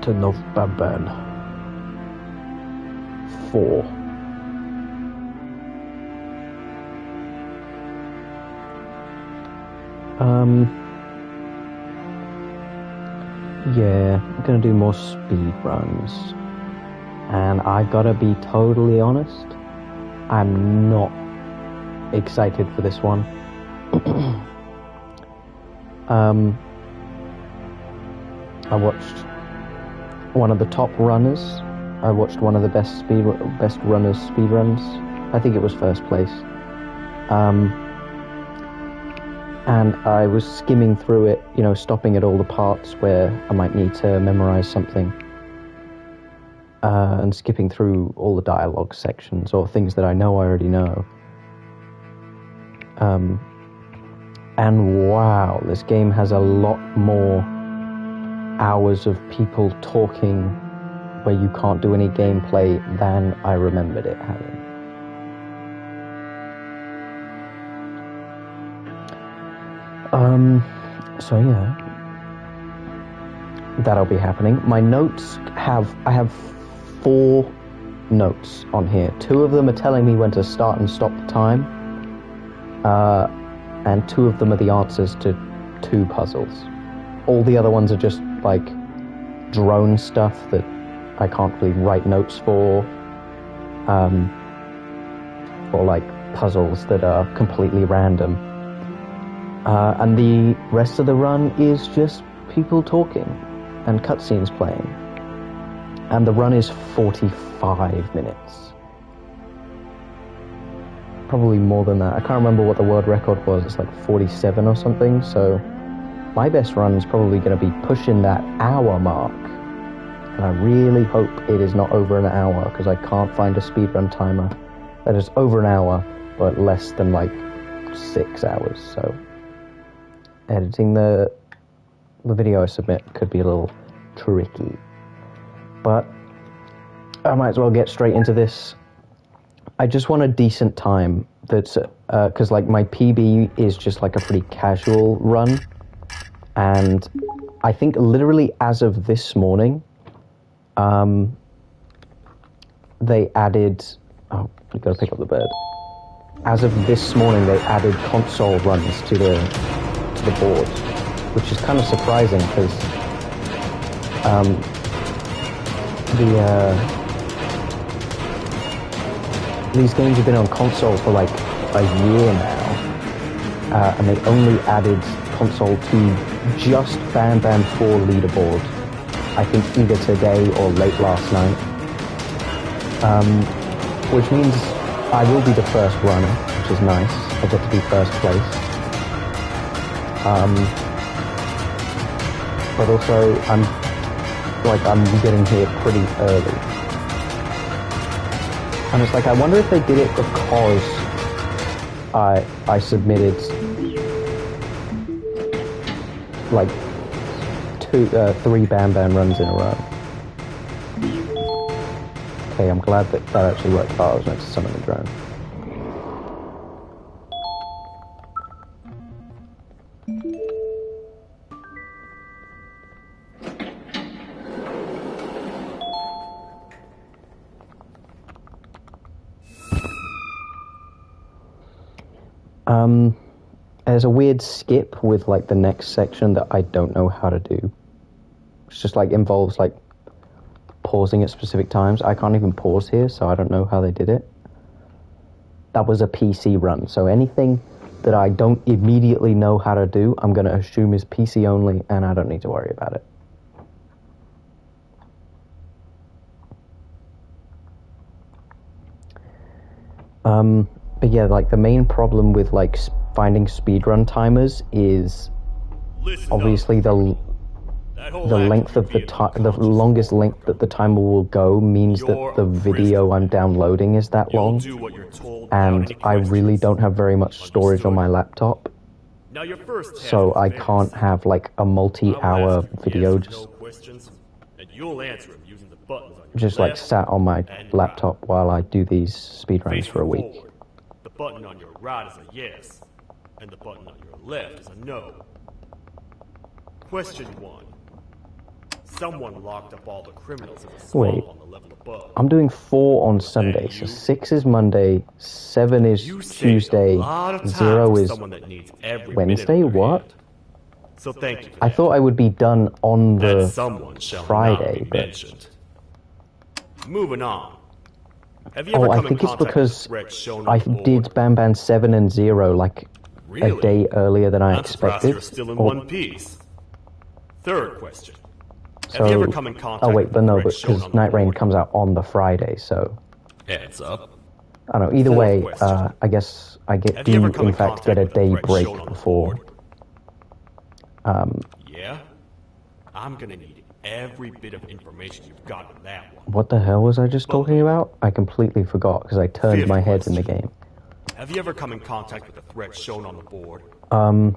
Garten of Banban 4. Yeah, I'm gonna do more speed runs, and I gotta be totally honest, I'm not excited for this one. I watched one of the top runners. I watched one of the best runners speedruns. I think it was first place. And I was skimming through it, you know, stopping at all the parts where I might need to memorize something, and skipping through all the dialogue sections or things that I know I already know. And wow, this game has a lot more hours of people talking where you can't do any gameplay than I remembered it having. So yeah, that'll be happening. My notes I have 4 notes on here. 2 of them are telling me when to start and stop the time, and 2 of them are the answers to 2 puzzles. All the other ones are just like drone stuff that I can't really write notes for, or like puzzles that are completely random. And the rest of the run is just people talking and cutscenes playing. And the run is 45 minutes. Probably more than that. I can't remember what the world record was. It's like 47 or something. So my best run is probably going to be pushing that hour mark. And I really hope it is not over an hour, because I can't find a speedrun timer that is over an hour, but less than like 6 hours. So editing the video I submit could be a little tricky, but I might as well get straight into this. I just want a decent time that's because like my PB is just like a pretty casual run, and I think literally as of this morning, they added, oh, we gotta pick up the bird. As of this morning, they added console runs to the board, which is kind of surprising because these games have been on console for like a year now, and they only added console to just Banban 4 leaderboard, I think either today or late last night, which means I will be the first runner, which is nice. I get to be first place. But also I'm getting here pretty early. And it's like, I wonder if they did it because I submitted like 3 Banban runs in a row. Okay, I'm glad that actually worked while I was meant to summon the drone. There's a weird skip with like the next section that I don't know how to do. It's just like involves like pausing at specific times. I can't even pause here, so I don't know how they did it. That was a PC run, so anything that I don't immediately know how to do, I'm going to assume is PC only, and I don't need to worry about it. But yeah, like the main problem with like finding speedrun timers is obviously the length of the time, the longest length that the timer will go means that the video I'm downloading is that long, and I really don't have very much storage on my laptop, so I can't have like a multi-hour video just like sat on my laptop while I do these speedruns for a week. The button on your right is a yes, and the button on your left is a no. Question 1. Someone locked up all the criminals in the Wait. swamp on the level above. I'm doing 4 on Sunday, so 6 is Monday, 7 is You saved Tuesday, a lot of time 0 for is someone that needs every Wednesday? minute of their What? hand. So thank you for I that. thought I would be done on That the someone shall Friday, not be but... mentioned. Moving on. Have you Oh, ever I come in think it's contact with because the threat shown I on the board? did Banban 7 and 0 like Really? a day earlier than I I'm surprised expected. you're still in Or- one piece. Third question. So, Have you ever come in contact oh wait, with but the no, threat shown because on the Night Rain board? comes out on the Friday, so Heads up. I don't know. Either Fourth way, question. I guess I Have you ever come in in fact contact get a with the day threat break shown on the before. board? Yeah? I'm gonna need every bit of information you've got on that one. What the hell was I just talking about? I completely forgot because I turned Fifth my head in the question. game. Have you ever come in contact with the threat shown on the board? Well,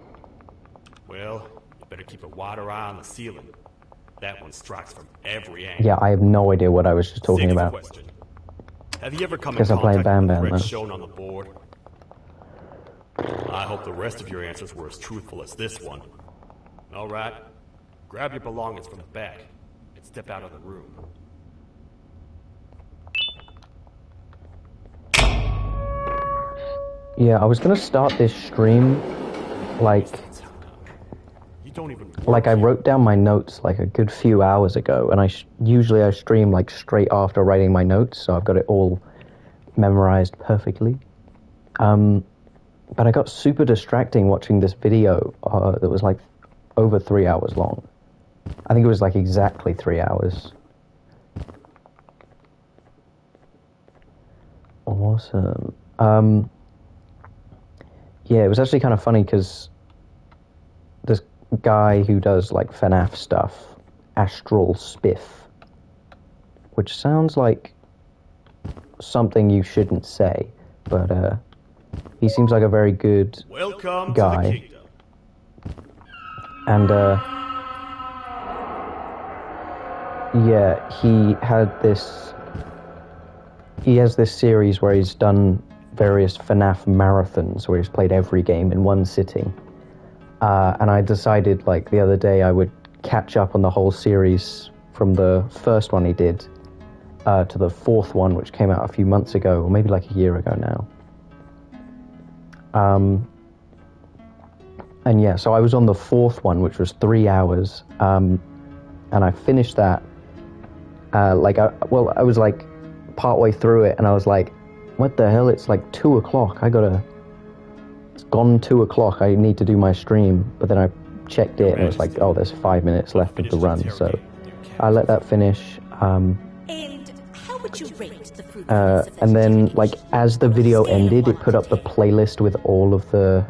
you better keep a wider eye on the ceiling. That one strikes from every angle. Yeah, I have no idea what I was just talking Sixth about. question. Have you ever come in Guess I'm playing contact with the Banban, threat though. shown on the board? I hope the rest of your answers were as truthful as this one. All right. Grab your belongings from the back and step out of the room. Yeah, I was gonna start this stream like You don't even I wrote down my notes like a good few hours ago, and usually I stream like straight after writing my notes, so I've got it all memorized perfectly. But I got super distracting watching this video that was like over 3 hours long. I think it was like exactly 3 hours. Awesome. Yeah, it was actually kind of funny because this guy who does like FNAF stuff, Astral Spiff, which sounds like something you shouldn't say, but he seems like a very good Welcome guy. to the kingdom. And yeah, he has this series where he's done various FNAF marathons where he's played every game in one sitting. And I decided like the other day I would catch up on the whole series from the first one he did to the fourth one, which came out a few months ago, or maybe like a year ago now. And yeah, so I was on the fourth one, which was 3 hours, and I finished that. I was like partway through it, and I was like, "What the hell? It's like 2 o'clock. It's gone 2 o'clock. I need to do my stream." But then I checked it, and it was like, "Oh, there's 5 minutes left of the run." So I let that finish. And how would you rate the fruit? And then, like, as the video ended, it put up the playlist with all of the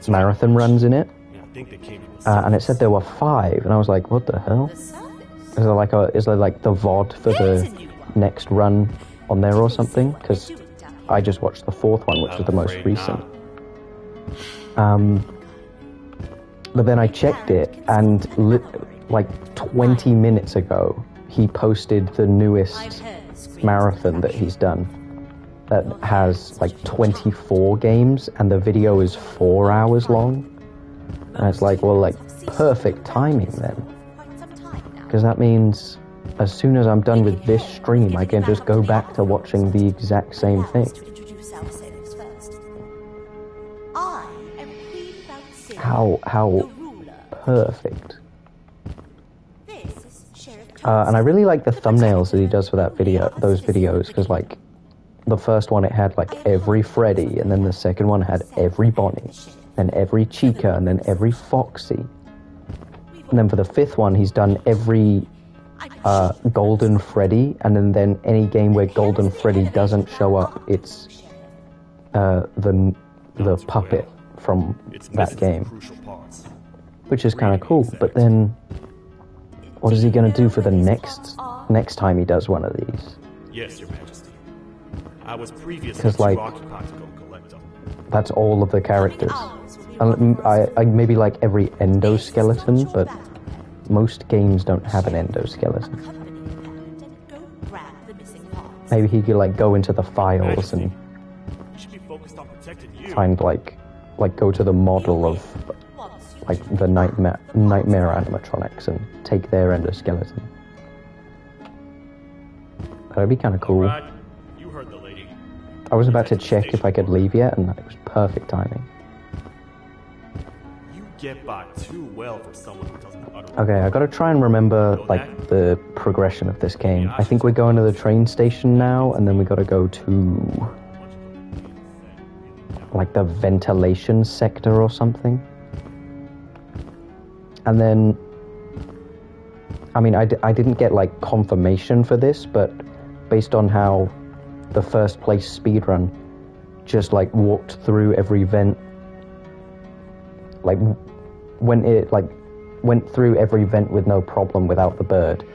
marathon runs in it, and it said there were 5, and I was like, "What the hell?" Is there like the VOD for the next run on there or something? Because I just watched the fourth one, which was the most recent. But then I checked it, and like 20 minutes ago, he posted the newest marathon that he's done. That has like 24 games, and the video is 4 hours long. And it's like, well, like perfect timing then. Because that means as soon as I'm done with this stream, I can just go back to watching the exact same thing. How perfect. And I really like the thumbnails that he does for those videos, because like the first one it had like every Freddy, and then the second one had every Bonnie, and every Chica, and then every Foxy. And then for the fifth one, he's done every Golden Freddy, and then any game where Golden Freddy doesn't show up, it's the puppet from that game, which is kind of cool. But then, what is he going to do for the next time he does one of these? Yes, Your Majesty. I was previously Because like, occupied to go collect them. that's all of the characters. I maybe like every endoskeleton, but most games don't have an endoskeleton. Maybe he could like go into the files and You should be focused on protecting you. find like go to the model of like the nightmare animatronics and take their endoskeleton. That'd be kind of cool. Right. You heard the lady. I was about to check if I could leave yet, and it was perfect timing. You get by too well for someone who doesn't utter. Okay, I gotta try and remember, like, the progression of this game. I think we're going to the train station now, and then we gotta go to, like, the ventilation sector or something. And then, I mean, I didn't get, like, confirmation for this, but based on how the first place speedrun just, like, walked through every vent, like, when it, like, went through every vent with no problem without the bird,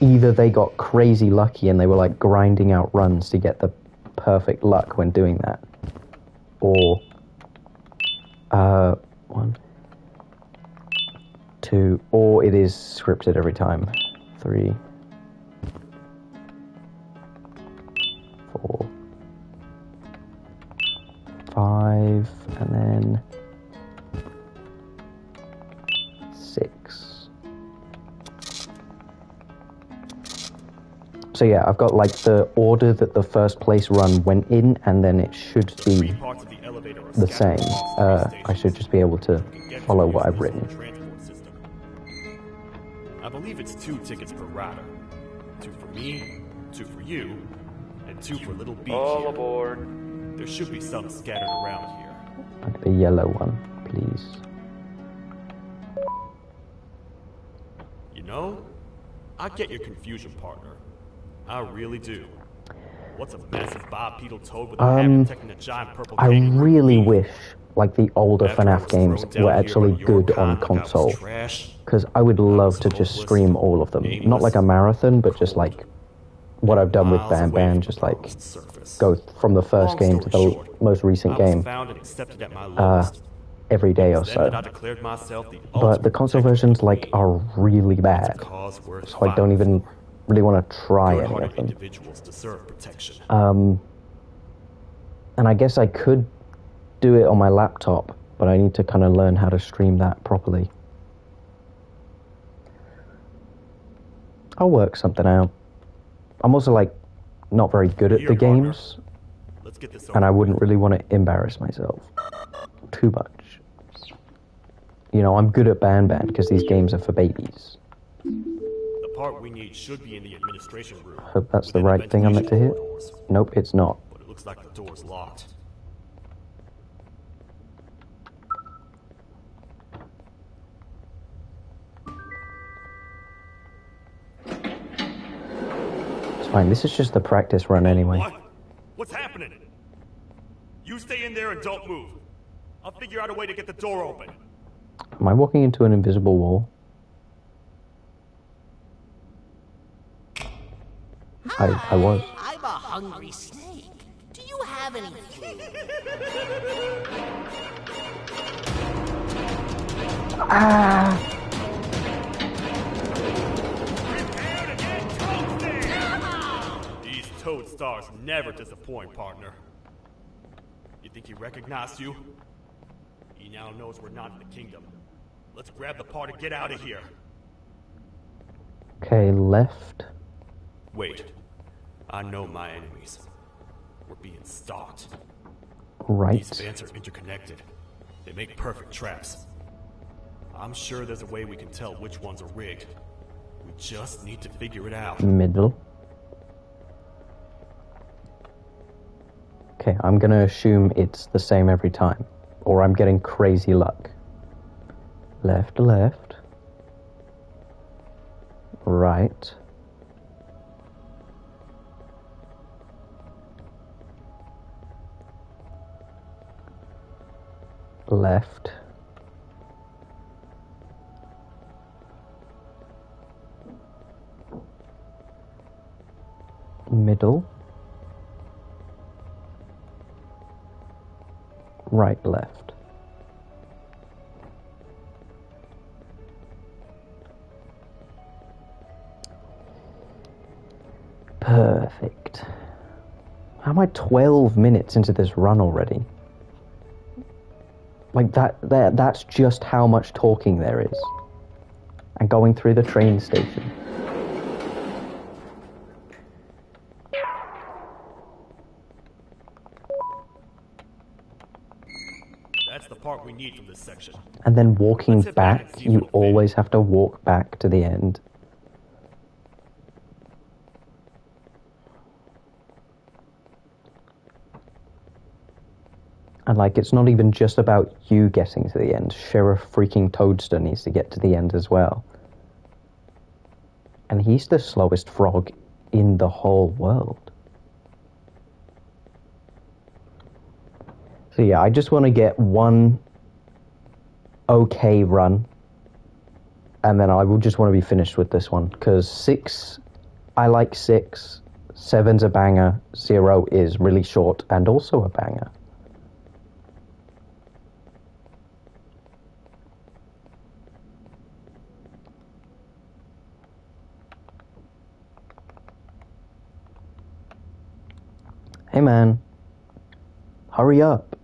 either they got crazy lucky and they were, like, grinding out runs to get the perfect luck when doing that, or, 1, 2, or it is scripted every time. 3, 4, 5, and then 6. So yeah, I've got like the order that the first place run went in, and then it should be the same. I should just be able to follow what I've written. I believe it's 2 tickets per rider. 2 for me, 2 for you, and 2 for little B. All aboard. There should be some scattered around here. Like the yellow one, please. You know, I get your confusion, partner. I really do. What's a massive bipedal toad with a hammer protecting a giant purple I kangaroo really mean? wish, like, the older FNAF games were actually good on console. Because I would love to just stream all of them. Not like a marathon, but just like what I've done with Banban, just like go from the first game to the most recent game every day or so. But the console versions, like, are really bad, so I don't even really want to try any of them. And I guess I could do it on my laptop, but I need to kind of learn how to stream that properly. I'll work something out. I'm also, like, not very good at the games, and I wouldn't really want to embarrass myself too much. You know, I'm good at Banban because these games are for babies. The part we need should be in the administration room. Hope that's the right thing I'm meant to hit. Nope, it's not. But it looks like the door's locked. It's fine, this is just the practice run anyway. What? What's happening? You stay in there and don't move. I'll figure out a way to get the door open. Am I walking into an invisible wall? I was. I'm a hungry snake. Do you have any food? Ah! These toad stars never disappoint, partner. You think he recognized you? He now knows we're not in the kingdom. Let's grab the part and get out of here. Okay, left. Wait. I know my enemies. We're being stalked. Right. These vents are interconnected. They make perfect traps. I'm sure there's a way we can tell which ones are rigged. We just need to figure it out. Middle. Okay, I'm gonna assume it's the same every time, or I'm getting crazy luck. Left, left. Right. Left. Middle. Right, left. Perfect. How am I 12 minutes into this run already? Like, that's just how much talking there is. And going through the train station. That's the part we need from this section. And then walking back, you always have to walk back to the end. And, like, it's not even just about you getting to the end. Sheriff freaking Toadster needs to get to the end as well. And he's the slowest frog in the whole world. So yeah, I just want to get one okay run. And then I will just want to be finished with this one. Because 6, I like 6. 7's a banger. 0 is really short and also a banger. Hey man, hurry up.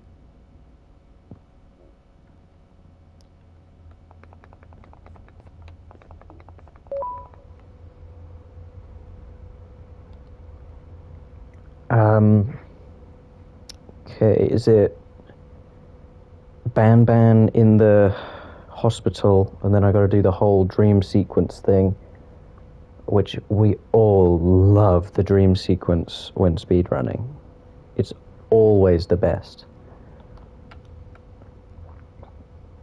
Okay, is it Banban in the hospital, and then I gotta do the whole dream sequence thing, which we all love the dream sequence when speedrunning. It's always the best.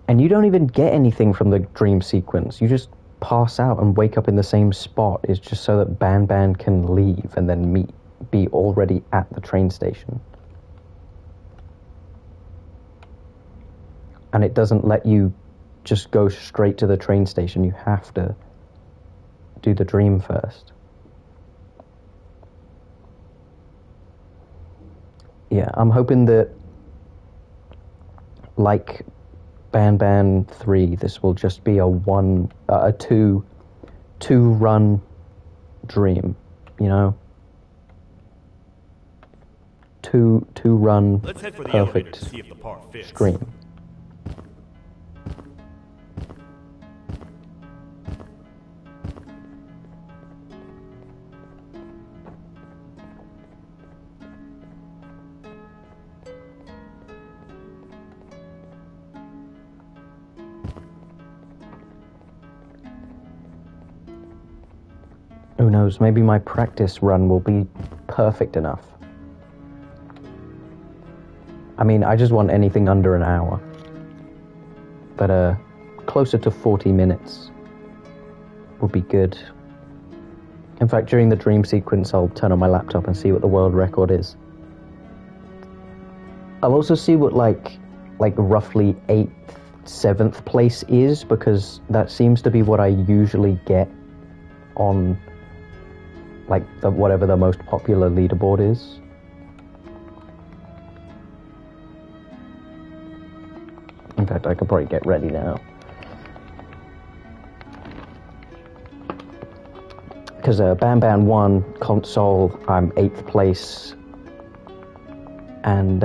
And you don't even get anything from the dream sequence. You just pass out and wake up in the same spot. It's just so that Banban can leave and then be already at the train station. And it doesn't let you just go straight to the train station. You have to do the dream first. Yeah, I'm hoping that, like Banban 3, this will just be a two run dream, you know? Two run Let's head for the elevator to perfect see if the part fits. stream. Who knows, maybe my practice run will be perfect enough. I mean, I just want anything under an hour. But closer to 40 minutes would be good. In fact, during the dream sequence, I'll turn on my laptop and see what the world record is. I'll also see what like roughly 8th, 7th place is, because that seems to be what I usually get on like whatever the most popular leaderboard is. In fact, I could probably get ready now. Because Banban 1 console, I'm 8th place. And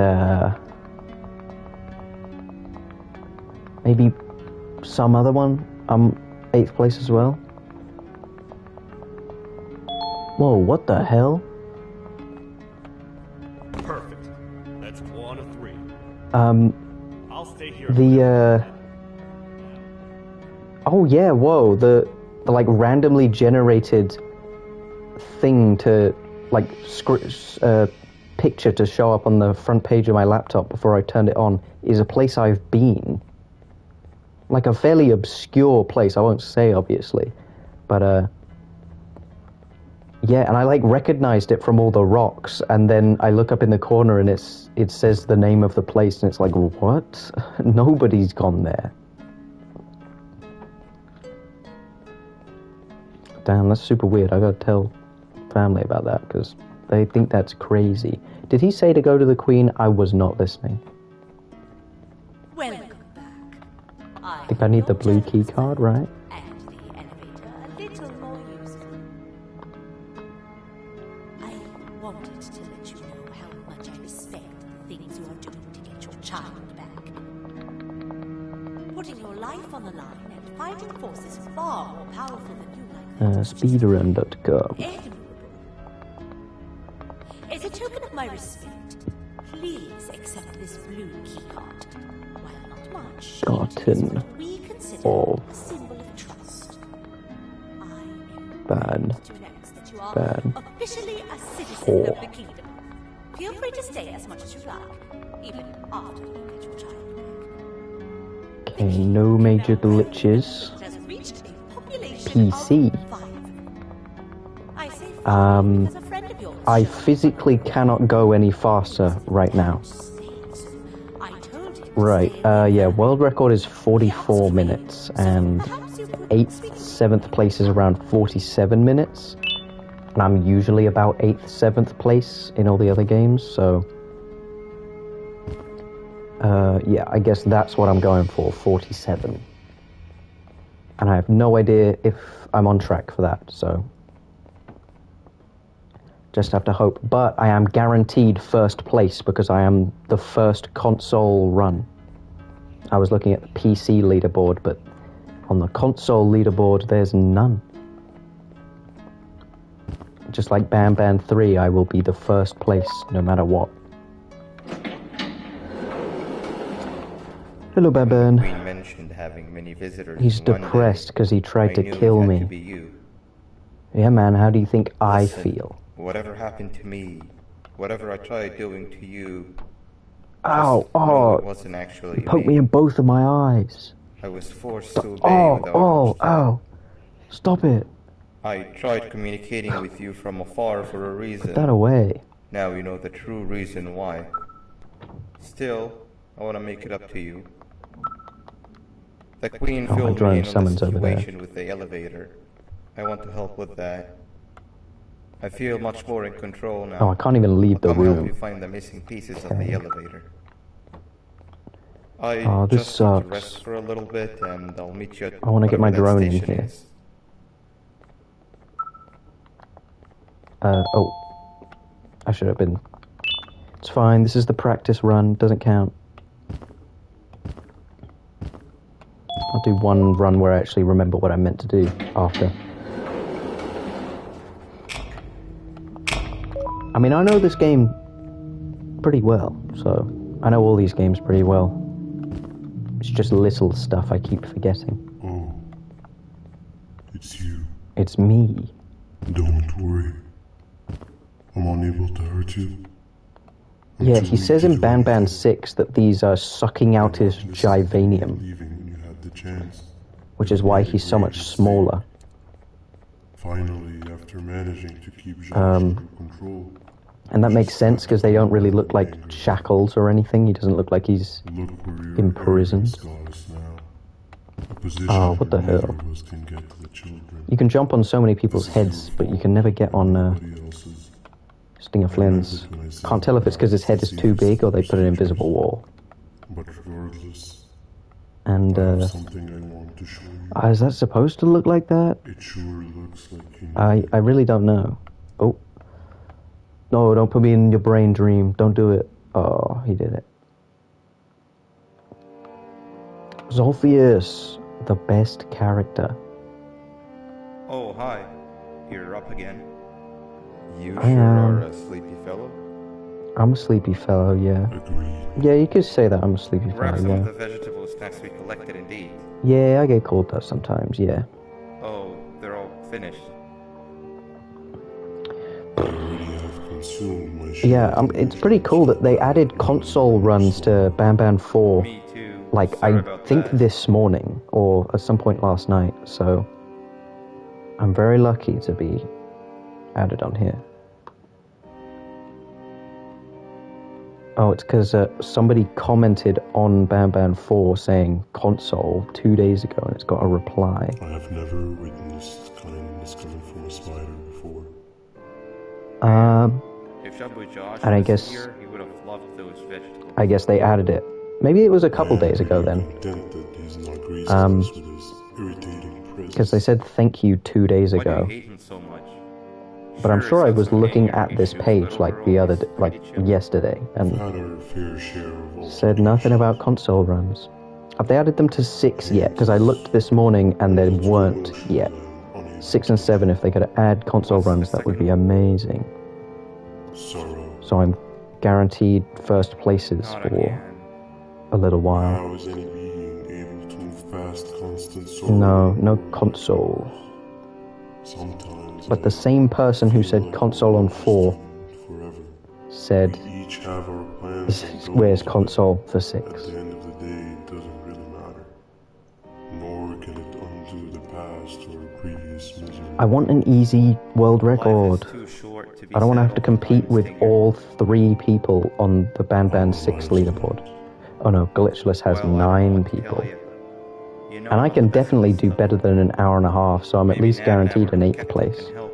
maybe some other one, I'm 8th place as well. Whoa, what the hell? Perfect. That's 1 of 3. I'll stay here. Oh yeah, whoa, the like randomly generated thing to like picture to show up on the front page of my laptop before I turned it on is a place I've been. Like a fairly obscure place, I won't say obviously, but yeah, and I like recognized it from all the rocks, and then I look up in the corner and it says the name of the place, and it's like, what? Nobody's gone there. Damn, that's super weird. I gotta tell family about that, because they think that's crazy. Did he say to go to the Queen? I was not listening. Welcome back. I think I need the blue key card, right? And the elevator a little more useful. I wanted to let you know how much I respect the things you are doing to get your child back. putting your life on the line and fighting forces far more powerful than you like that. Speedrun.com. Admirable. As a token of my respect, please accept this blue key card. While not much, it is Garten what we consider of a symbol of trust. I am Ban. pleased to announce that you are Ban. officially a citizen Oh. of the kingdom. Feel free to stay as much as you like, even after you get your child back. Okay, no major glitches. It has reached a population PC. of 5. I say 5 because a friend of yours I showed physically cannot go any faster right now. I told him to Right, stay yeah, world record is 44 minutes, and 8th, 7th place is around 47 minutes. And I'm usually about 8th, 7th place in all the other games, so... yeah, I guess that's what I'm going for, 47. And I have no idea if I'm on track for that, so... Just have to hope. But I am guaranteed first place because I am the first console run. I was looking at the PC leaderboard, but on the console leaderboard, there's none. Just like Banban 3, I will be the first place, no matter what. Hello, Banban. Queen mentioned having many visitors. He's in one depressed day. because he tried I to knew it kill had me. to be you. Yeah, man, how do you think I Listen, feel? Whatever happened to me, whatever I tried doing to you, Ow, just know oh, it wasn't actually poke me in both of my eyes. I was forced to obey Oh, without oh, much thought. ow. Stop it. I tried communicating with you from afar for a reason. Put that away. Now you know the true reason why. Still, I want to make it up to you. The Queen Oh, my filled me drone in on the summons over there. situation with the elevator. I want to help with that. I feel much more in control now. Oh, I can't even leave the I'll come help you room. find the missing pieces of the elevator. I Oh, this just need to sucks. rest for a little bit, and I'll meet you at I wanna get my whatever that drone in station here. is. Oh. I should have been... It's fine, this is the practice run, doesn't count. I'll do one run where I actually remember what I meant to do after. I mean, I know this game pretty well, so I know all these games pretty well. It's just little stuff I keep forgetting. Oh, it's you. It's me. Don't worry. I'm unable to hurt you. I'm Yeah, too he weak says to in do Banban anything. 6 that these are sucking out his This is givanium, leaving when you had the chance. which is why he's so much smaller. Finally, after managing to keep Josh Um, under control, And that makes sense because they don't really look like shackles or anything. He doesn't look like he's... look where your imprisoned. arrogance got us now. A position Oh, what the where hell? neither of us can get to the children. You can jump on so many people's This is your heads, but you fault. can never get on Nobody else's. Stinger Flynn's. Can't tell if it's because his head is too big or they put an invisible wall. But regardless, And, I have something I want to show you. is that supposed to look like that? It sure looks like you know. I really don't know. Oh. No, don't put me in your brain dream. Don't do it. Oh, he did it. Zolphius, the best character. Oh, hi. You're up again. You I sure am. are a sleepy fellow. I'm a sleepy fellow, yeah. Agreed. Yeah, you could say that I'm a sleepy Grab fellow, some of yeah. the vegetable snacks we collected indeed. Yeah, I get called that sometimes, yeah. Oh, they're all finished. I already have consumed my share Yeah, of the it's pretty cool that they added console runs to Banban 4, Me too. like, Sorry I about think that. this morning, or at some point last night, so I'm very lucky to be added on here. Oh, it's because somebody commented on Banban 4 saying console 2 days ago, and it's got a reply. I have never witnessed kindness coming from a spider before. If Shabu Josh and I was guess- here, he would have loved those vegetables. I guess they added it. Maybe it was a couple days ago then, Content that he's not gracing us with his irritating presence. because they said thank you 2 days Why do you ago. hate him so much? But I'm sure I it was sounds like looking anger at makes this you a page little like girl the other, who's like pretty chill. yesterday, We've and had our fair share of said nothing altercations. about console runs. Have they added them to 6 yet? Because I looked this morning and they weren't yet. 6 and 7, if they could add console runs, that would be amazing. Sorrow. So I'm guaranteed first places Not for again. a little while. How is any being able to move past constant sorrow? No console. Sometimes. But the same person who said console on 4 Forever. said, We each have our plans and goals, where's but console for at 6? the end of the day, it doesn't really matter. Nor can it undo the past or previous misery. I want an easy world record. Life is too short to be I don't want to sad have to all the compete time, with Stinger. all 3 people on the Banban 6 leaderboard. Oh no, Glitchless has Well, I don't know 9 what to tell people. you. You know And I I'm can the best definitely at do stuff. better than an hour and a half, so I'm at Maybe least now guaranteed never, an 8th Captain place. can help.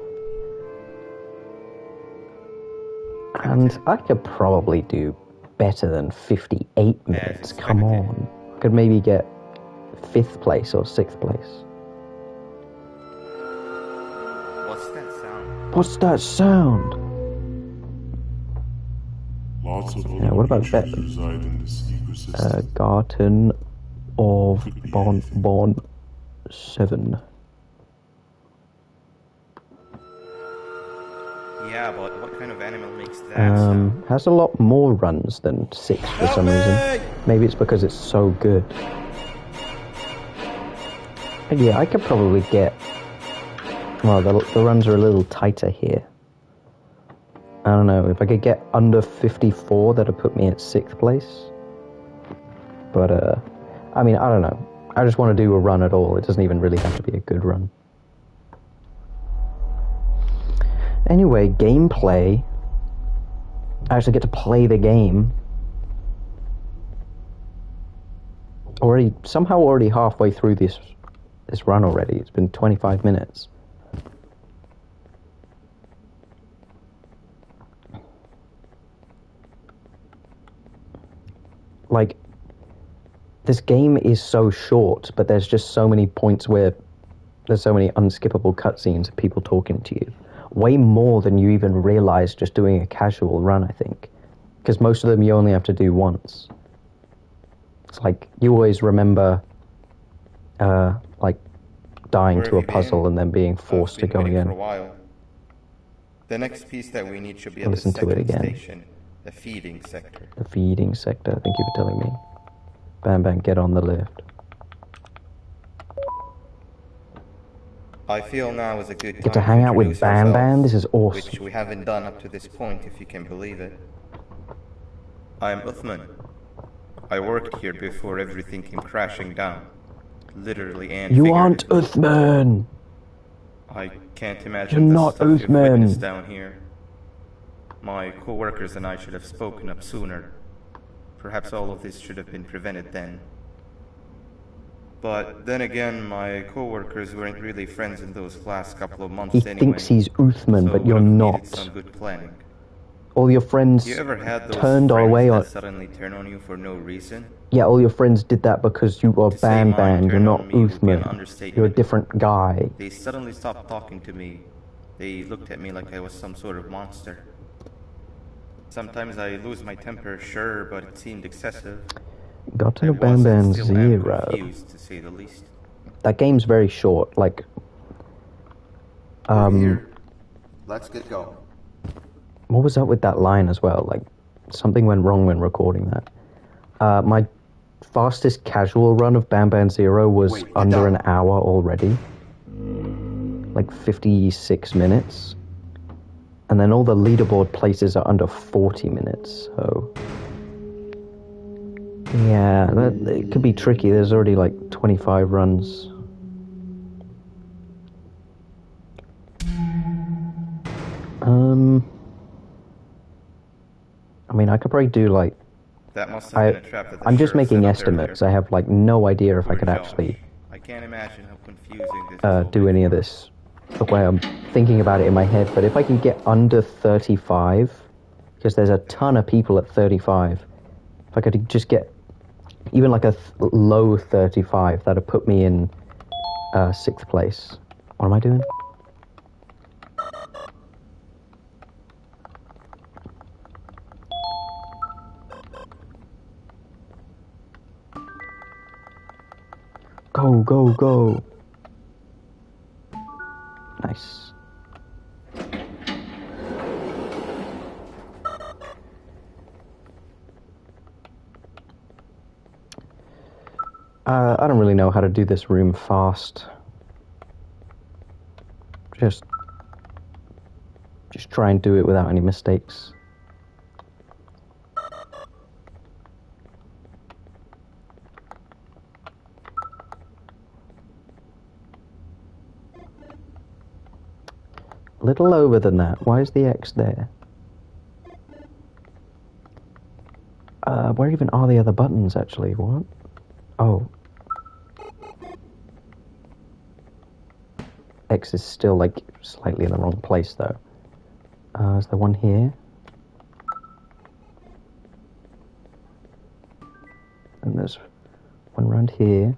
And I could probably do better than 58 minutes. Come expected. on. I could maybe get 5th place or 6th place. What's that sound? What's that sound? Lots of Yeah, what about creatures that? reside in this ecosystem. Garten of Banban 7. Yeah, but what kind of animal makes that sound? Has a lot more runs than 6 for some reason. Maybe it's because it's so good. And yeah, I could probably get... Well, the runs are a little tighter here. I don't know, if I could get under 54, that'd put me at 6th place. But, I mean, I don't know. I just want to do a run at all. It doesn't even really have to be a good run. Anyway, gameplay. I actually get to play the game. Somehow already halfway through this run already. It's been 25 minutes. Like, this game is so short, but there's just so many points where there's so many unskippable cutscenes of people talking to you. Way more than you even realize just doing a casual run, I think. Because most of them you only have to do once. It's like, you always remember, like, dying Where to a have you puzzle been? and then being I've forced to been go waiting again. for a while. The next piece that we need should be at the Listen to it second again. station, the feeding sector. The feeding sector, thank you for telling me. Banban, get on the lift. I feel now is a good time Get to hang out with introduce Banban? ourselves, This is awesome. which we haven't done up to this point, if you can believe it. I'm Uthman. I worked here before everything came crashing down. Literally and You aren't figuratively. Uthman! I can't imagine You're the not stuff you've Uthman. witnessed down here. My co-workers and I should have spoken up sooner. Perhaps all of this should have been prevented then. But then again, my co-workers weren't really friends in those last couple of months He anyway. thinks he's Uthman, so but you're would have not. needed some good planning. All your friends You ever had those turned friends away that on... suddenly turn on you for no reason? Yeah, all your friends did that because you were To say mine Banban, you're turned not on me would be an Uthman. understatement. You're a different guy. They suddenly stopped talking to me. They looked at me like I was some sort of monster. Sometimes I lose my temper, sure, but it seemed excessive. Got to I the was and Banban still am 0. confused, to say the least. That game's very short, like... Here. Let's get going. What was up with that line as well? Like, something went wrong when recording that. My fastest casual run of Banban 0 was Wait, get under down. an hour already. Like 56 minutes. And then all the leaderboard places are under 40 minutes, so... Yeah, it could be tricky. There's already like 25 runs. I mean, I could probably do like... That must have been a trap that the I'm just sheriff making set up estimates. earlier. I have like no idea if I Poor could Josh. actually I can't imagine how confusing this is do any of this the way I'm thinking about it in my head. But if I can get under 35, because there's a ton of people at 35, if I could just get even like a low 35, that'd put me in 6th place. What am I doing? Go, go, go. Nice. I don't really know how to do this room fast. Just try and do it without any mistakes. A little lower than that. Why is the X there? Where even are the other buttons, actually? What? Oh. X is still, like, slightly in the wrong place, though. Is there one here? And there's one around here.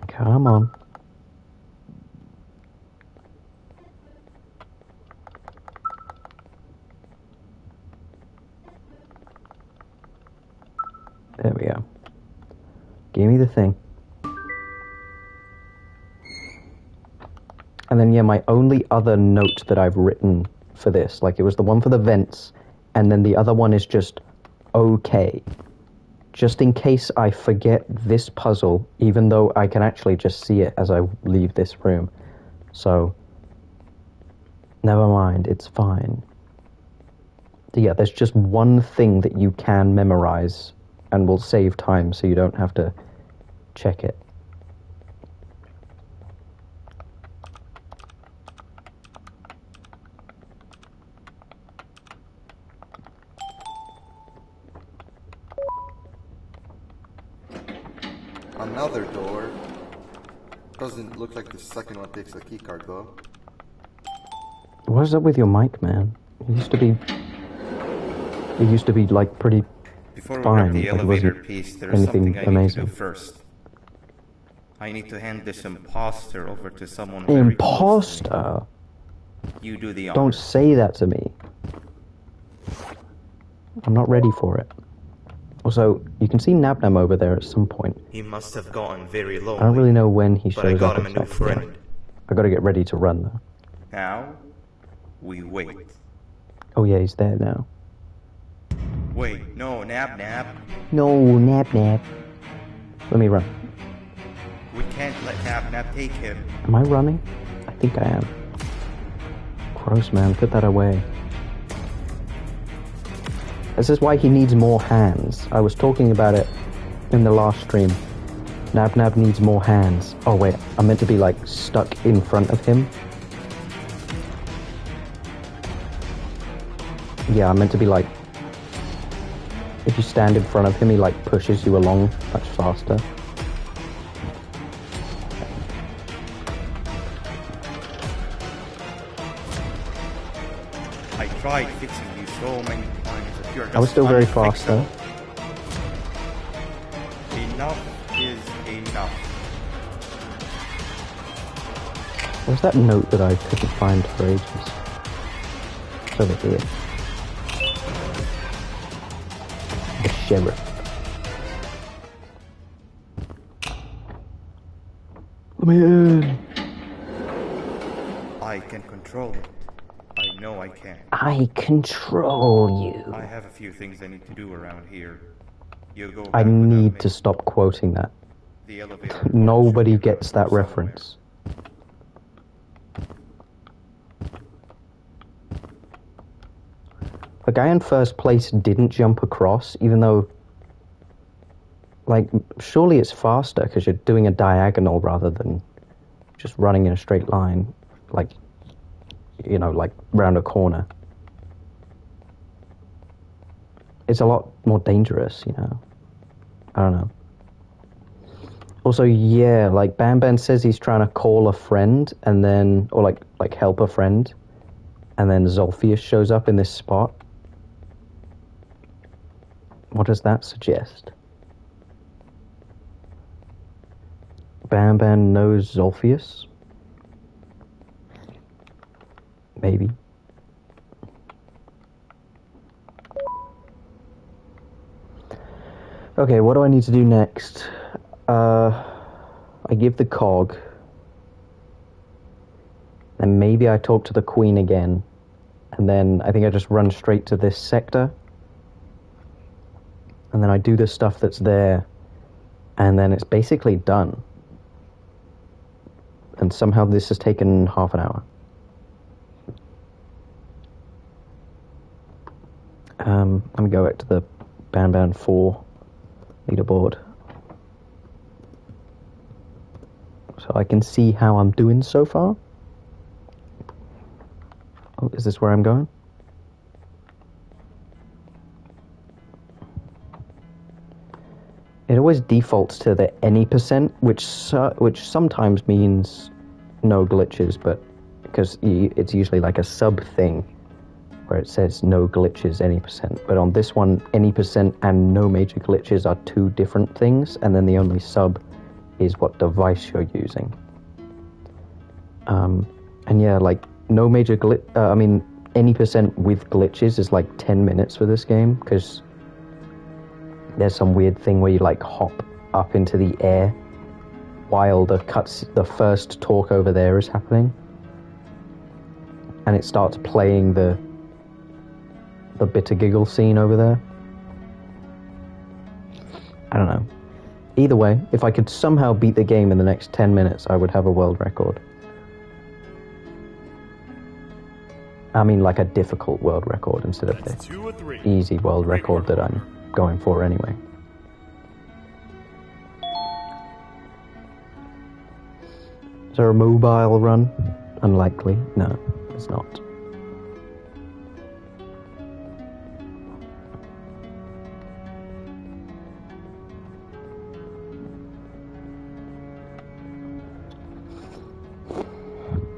Come on. There we go. Give me the thing. And then, yeah, my only other note that I've written for this, like, it was the one for the vents, and then the other one is just okay. Just in case I forget this puzzle, even though I can actually just see it as I leave this room. So, never mind, it's fine. Yeah, there's just one thing that you can memorize and will save time so you don't have to check it. Another door. Doesn't look like the second one takes a keycard though. What is up with your mic, man? It used to be like pretty Before we fine. grab the Like, elevator wasn't piece, there's anything something I need to amazing. do first. I need to hand this imposter over to someone very close to me. Imposter? You do the honors. Don't say that to me. I'm not ready for it. Also, you can see Nabnam over there at some point. He must have gotten very lonely. I don't really know when he But I shows got up him a new exactly. friend. I gotta get ready to run, though. Now, we wait. Oh yeah, he's there now. Wait, no, Nab. No, Nab. Let me run. We can't let Nab take him. Am I running? I think I am. Gross, man. Put that away. This is why he needs more hands. I was talking about it in the last stream. Nab needs more hands. Oh wait, I'm meant to be like stuck in front of him. Yeah, I'm meant to be like... If you stand in front of him, he like pushes you along much faster. I tried fixing you so many times that you're just I was still very fast though. Enough is enough. Where's that note that I couldn't find for ages? It's over here. The sheriff. Let me in. I can control it. I know I can. I control you. I have a few things I need to do around here. You go I back without need me. to stop quoting that. The elevator Nobody should be gets that somewhere. reference. The guy in first place didn't jump across, even though, like, surely it's faster because you're doing a diagonal rather than just running in a straight line, like, you know, like round a corner. It's a lot more dangerous, you know. I don't know. Also, yeah, like Banban says he's trying to call a friend and then, or like help a friend, and then Zolphius shows up in this spot. What does that suggest? Banban knows Zolphius? Maybe. Okay, what do I need to do next? I give the cog. And maybe I talk to the Queen again. And then I think I just run straight to this sector. And then I do the stuff that's there. And then it's basically done. And somehow this has taken half an hour. Let me go back to the Banban 4 leaderboard. So I can see how I'm doing so far. Oh, is this where I'm going? It always defaults to the any %, which sometimes means no glitches, but because it's usually like a sub thing where it says no glitches any %. But on this one, any % and no major glitches are two different things, and then the only sub is what device you're using. And yeah, like no major any % with glitches is like 10 minutes for this game, because there's some weird thing where you like hop up into the air while the first talk over there is happening, and it starts playing the bitter giggle scene over there. I don't know. Either way, if I could somehow beat the game in the next 10 minutes, I would have a world record. I mean, like a difficult world record instead of the easy world record that I'm going for anyway. Is there a mobile run? Unlikely. No, it's not.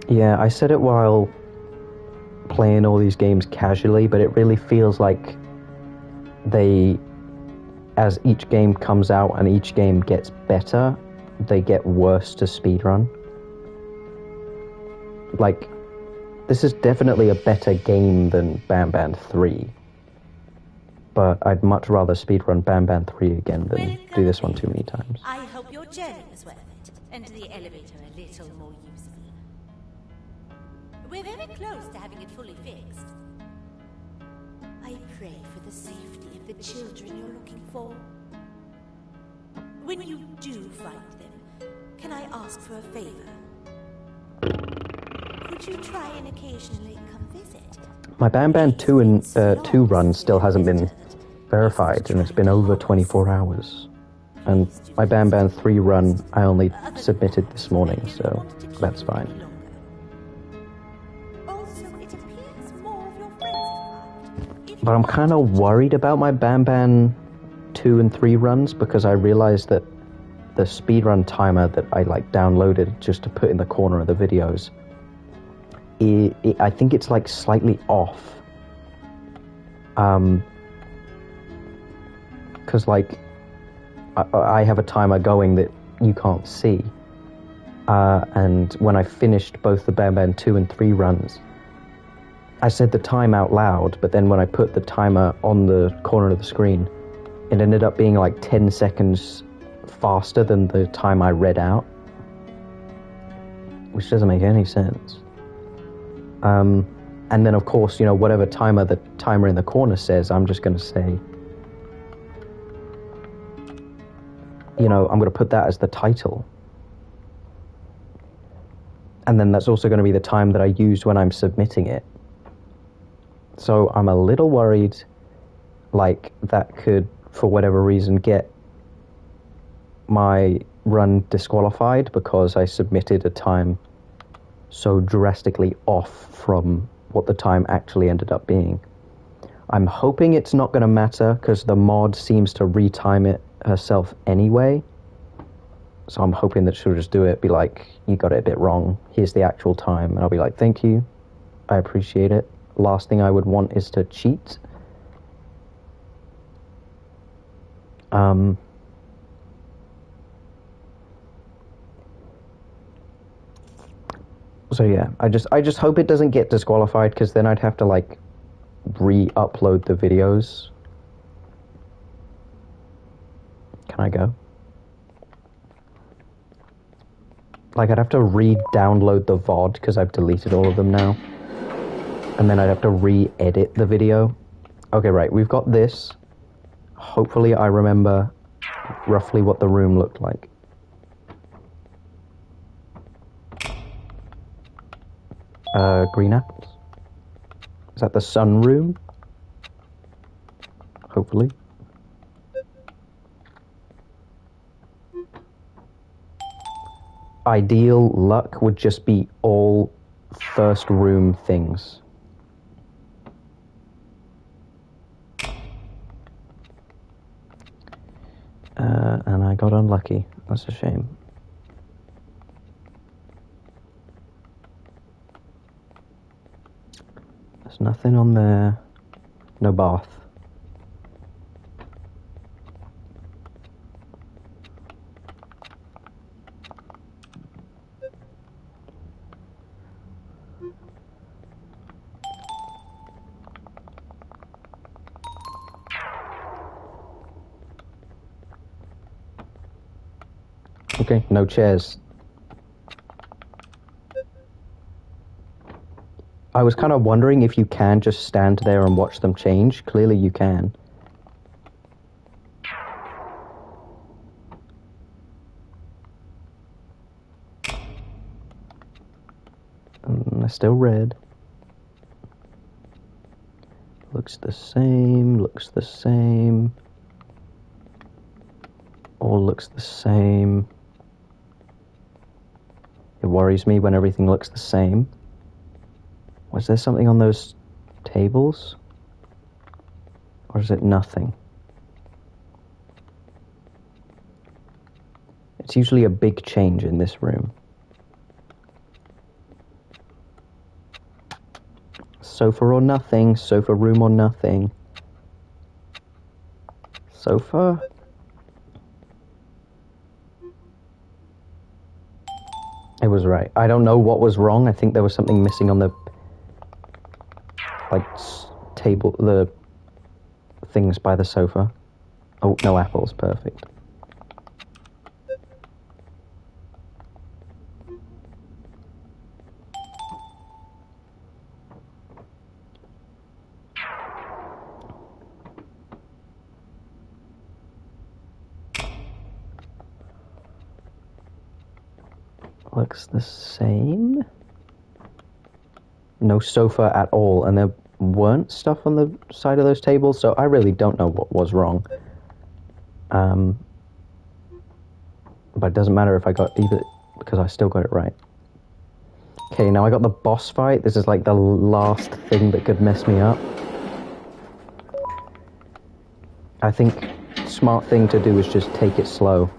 Yeah, I said it while playing all these games casually, but it really feels like as each game comes out and each game gets better, they get worse to speedrun. Like, this is definitely a better game than Banban 3, but I'd much rather speedrun Banban 3 again than do this one too many times. I hope your journey was worth it, and the elevator a little more useful. We're very close to having it fully fixed. I pray for the safety of the children you're looking for. When you do find them, can I ask for a favor? Could you try and occasionally come visit? My Banban 2 and 2 run still hasn't been verified, and it's been over 24 hours. And my Banban 3 run I only submitted this morning, so that's fine. But I'm kind of worried about my Banban 2 and 3 runs, because I realized that the speedrun timer that I downloaded just to put in the corner of the videos, I think it's like slightly off. Because I have a timer going that you can't see. And when I finished both the Banban 2 and 3 runs, I said the time out loud, but then when I put the timer on the corner of the screen, it ended up being like 10 seconds faster than the time I read out, which doesn't make any sense. And then of course, whatever timer the timer in the corner says, I'm just going to say, I'm going to put that as the title. And then that's also going to be the time that I used when I'm submitting it. So I'm a little worried, that could, for whatever reason, get my run disqualified because I submitted a time so drastically off from what the time actually ended up being. I'm hoping it's not going to matter, because the mod seems to retime it herself anyway. So I'm hoping that she'll just do it, be like, you got it a bit wrong, here's the actual time. And I'll be like, thank you, I appreciate it. Last thing I would want is to cheat. So yeah, I just hope it doesn't get disqualified, because then I'd have to like re-upload the videos. Can I go? Like, I'd have to re-download the VOD because I've deleted all of them now. And then I'd have to re-edit the video. Okay, right, we've got this. Hopefully I remember roughly what the room looked like. Green apples? Is that the sun room? Hopefully. Ideal luck would just be all first room things. And I got unlucky. That's a shame. There's nothing on there. No bath. Okay, no chairs. I was kind of wondering if you can just stand there and watch them change. Clearly you can. They're still red. Looks the same, looks the same. All looks the same. It worries me when everything looks the same. Was there something on those tables? Or is it nothing? It's usually a big change in this room. Sofa or nothing, sofa room or nothing. Sofa? It was right. I don't know what was wrong. I think there was something missing on the table, the things by the sofa. Oh, no apples. Perfect. Looks the same. No sofa at all, and there weren't stuff on the side of those tables, so I really don't know what was wrong. But it doesn't matter if I got either, because I still got it right. Okay, now I got the boss fight. This is like the last thing that could mess me up. I think smart thing to do is just take it slow.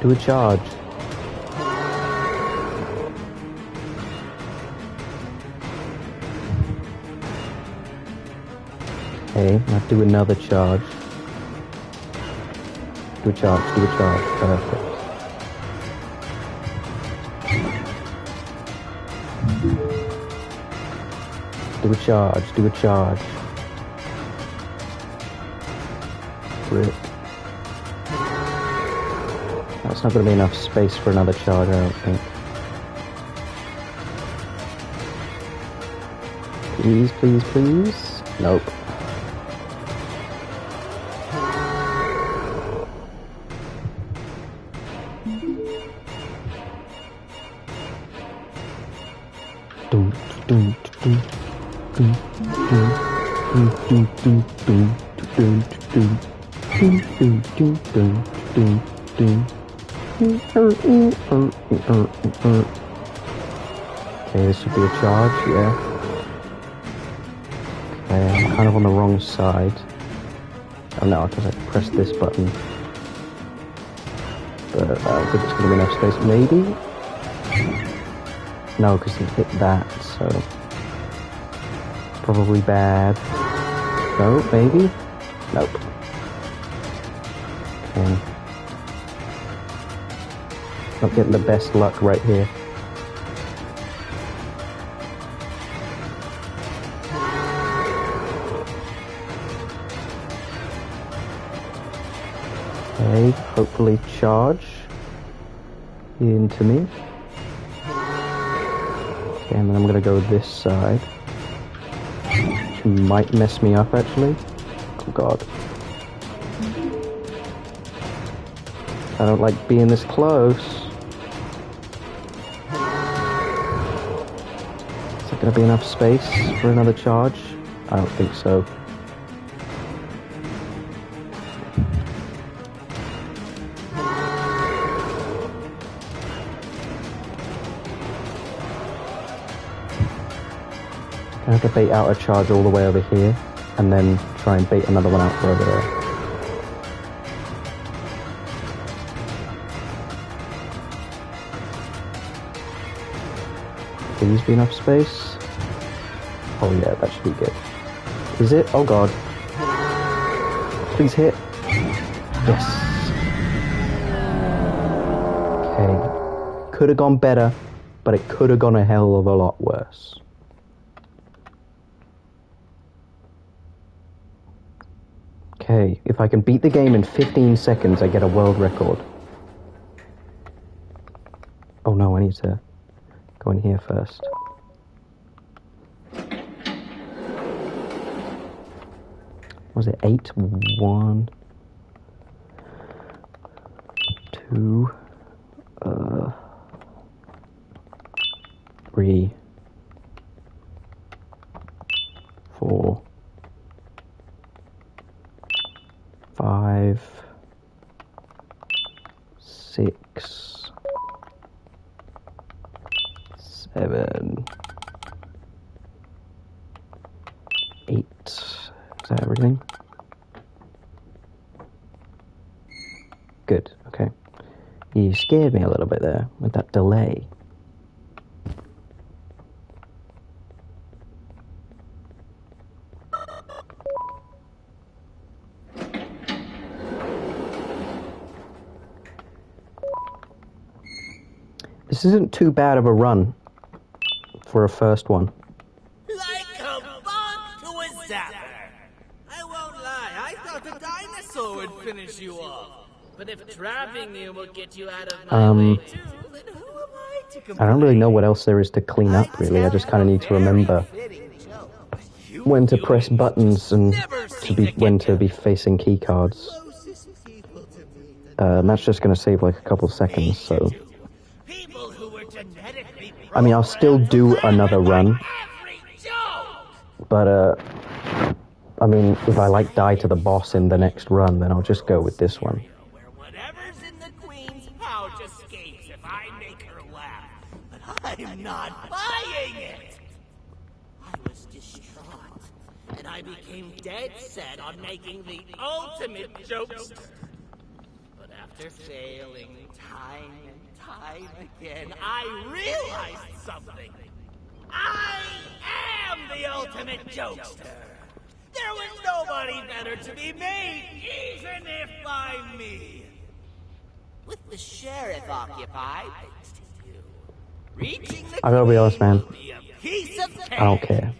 Do a charge. Okay, now do another charge. Do a charge, do a charge. Perfect. Do a charge, do a charge. Rip. That's not going to be enough space for another charge, I don't think. Please, please, please. Nope. Okay, this should be a charge, yeah. Okay, I'm kind of on the wrong side. Oh no, because I pressed this button. But I don't think it's going to be enough space. Maybe? No, because he hit that, so... Probably bad. No, maybe? Nope. Okay. Not getting the best luck right here. Okay, hopefully charge into me. Okay, and then I'm gonna go this side. Which might mess me up actually. Oh god. I don't like being this close. Is there gonna be enough space for another charge? I don't think so. I have to bait out a charge all the way over here, and then try and bait another one out for over there. Please be enough space. Oh yeah, that should be good. Is it? Oh god. Please hit. Yes. Okay. Could have gone better, but it could have gone a hell of a lot worse. Okay, if I can beat the game in 15 seconds, I get a world record. Oh no, I need to go in here first. Was it 8? 1, 2, 3, 4, 5, 6, 7, 8. Is that everything? Good, okay. You scared me a little bit there with that delay. This isn't too bad of a run for a first one. Like a bomb to a zapper. I won't lie, I thought a dinosaur would finish you off. But if trapping you will get you out of my way too, then who am I to complain? I don't really know what else there is to clean up, really. I just kind of need to remember when to press buttons and when to be facing key cards. That's just going to save like a couple seconds, so... I mean, I'll still do another run, but, I mean, if I, like, die to the boss in the next run, then I'll just go with this one. Whatever's in the Queen's pouch escapes if I make her laugh, but I'm not buying it! I was distraught, and I became dead set on making the ultimate jokester. But after failing time and time again, I realized something. I am the ultimate jokester. There was nobody better to be made, even if by me. With the sheriff occupied, thanks to you. Reaching the I gotta be honest, man. piece of cake. I don't care.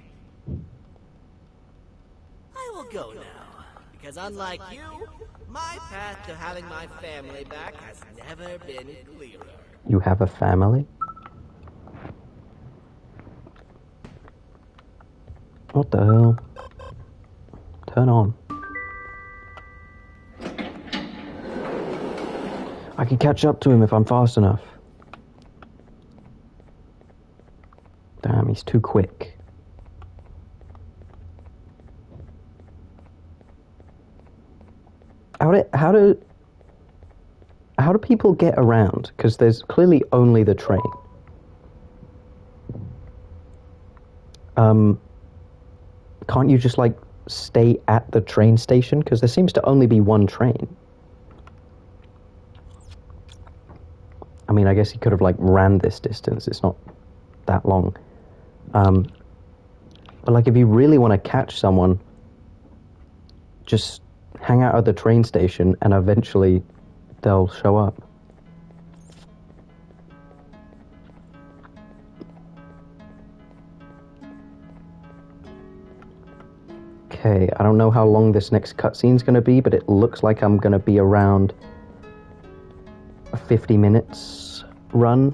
I will go now, because unlike you, my path to having my family back has never been clearer. You have a family? What the hell? Turn on. I can catch up to him if I'm fast enough. Damn, he's too quick. How do people get around? Because there's clearly only the train. can't you just, like, stay at the train station? Because there seems to only be one train. I mean, I guess he could have, like, ran this distance. It's not that long. But, like, if you really want to catch someone, just hang out at the train station and eventually they'll show up. Okay, I don't know how long this next cutscene's going to be, but it looks like I'm going to be around a 50 minutes run,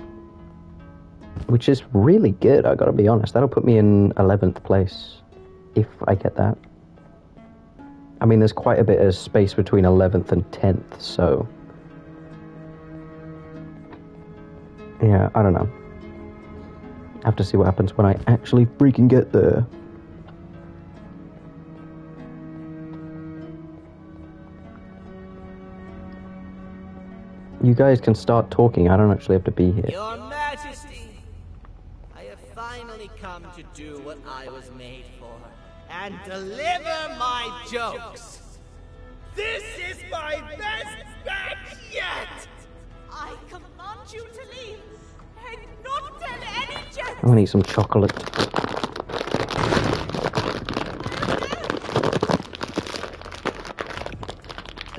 which is really good, I gotta be honest. That'll put me in 11th place, if I get that. I mean, there's quite a bit of space between 11th and 10th, so... yeah, I don't know. I have to see what happens when I actually freaking get there. You guys can start talking, I don't actually have to be here. Your Majesty, I have finally come to do what I was made for, and deliver my jokes. This is my best batch yet! I command you to leave and not tell any jokes. I'm gonna eat some chocolate.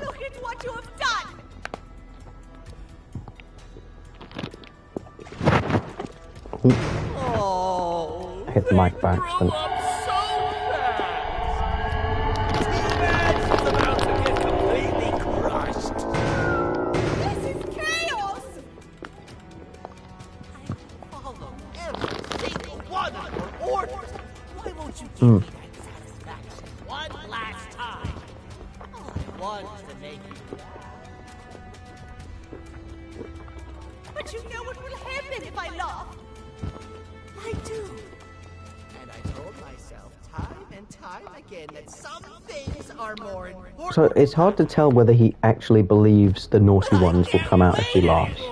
Look at what you have done. Oh, I hit the mic by accident. About to get completely crushed. This is chaos. I follow every single one of your orders. Why won't you give me that satisfaction one last time? All I want is to make you laugh. But you know what will happen if I laugh. I do. And I told myself time and time again that some things are more important. So it's hard to tell whether he actually believes the naughty ones will come out if he laughs.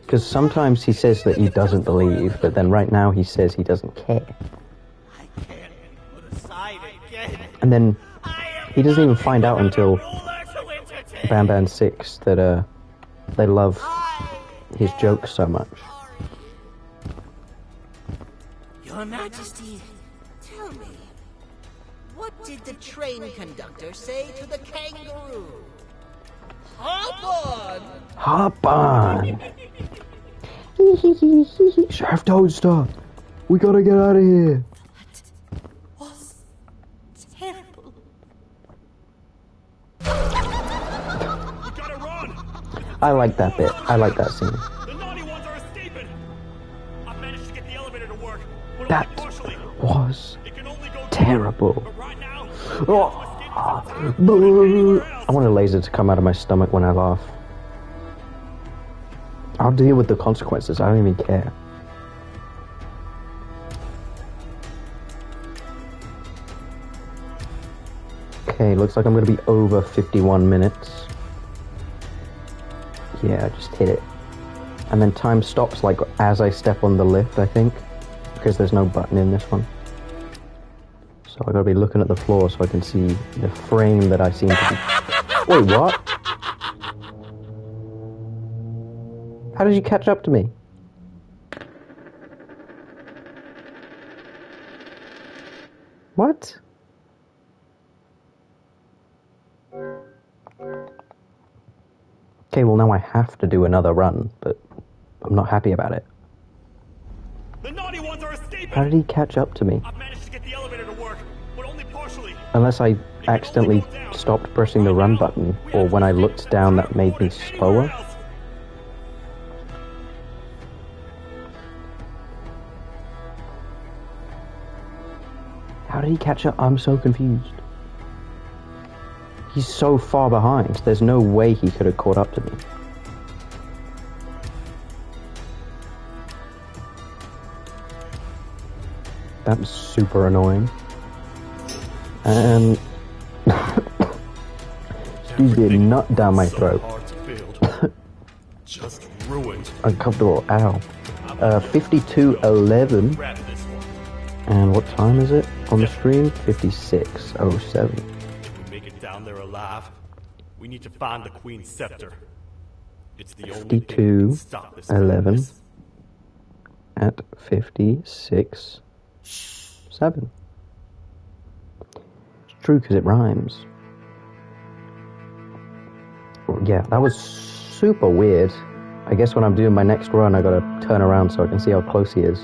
Because sometimes he says that he doesn't believe, but then right now he says he doesn't care. I can't be put aside again. And then he doesn't even find out until Ruler to entertain. Banban 6 that they love his jokes so much. Your Majesty, tell me, what did the train conductor say to the kangaroo? Hop on! Hop on! Chef Toadster! We gotta get out of here! Was terrible. You gotta run! I like that bit. I like that scene. The naughty ones are escaping! I've managed to get the elevator to work, but That only partially. was It can only go terrible. But right now, I want a laser to come out of my stomach when I laugh. I'll deal with the consequences. I don't even care. Okay, looks like I'm going to be over 51 minutes. Yeah, just hit it. And then time stops like as I step on the lift, I think. Because there's no button in this one. So I gotta be looking at the floor so I can see the frame that I seem to be... Wait, what? How did you catch up to me? What? Okay, well now I have to do another run, but I'm not happy about it. the naughty ones are escaping! How did he catch up to me? I've managed to get the elevator to work, but only partially. Unless I accidentally stopped pressing the run button, or when I looked down that made me slower. How did he catch up? I'm so confused. He's so far behind. There's no way he could have caught up to me. That was super annoying. And... excuse me, a nut down my throat. Just ruined. Uncomfortable. Ow. 52:11. Grab this one. And what time is it on the stream? 56:07. If we make it down there alive, we need to find the Queen's scepter. It's the only thing that can stop this 52:11 madness. at 56:7. It's true because it rhymes. Yeah, that was super weird. I guess when I'm doing my next run, I gotta turn around so I can see how close he is.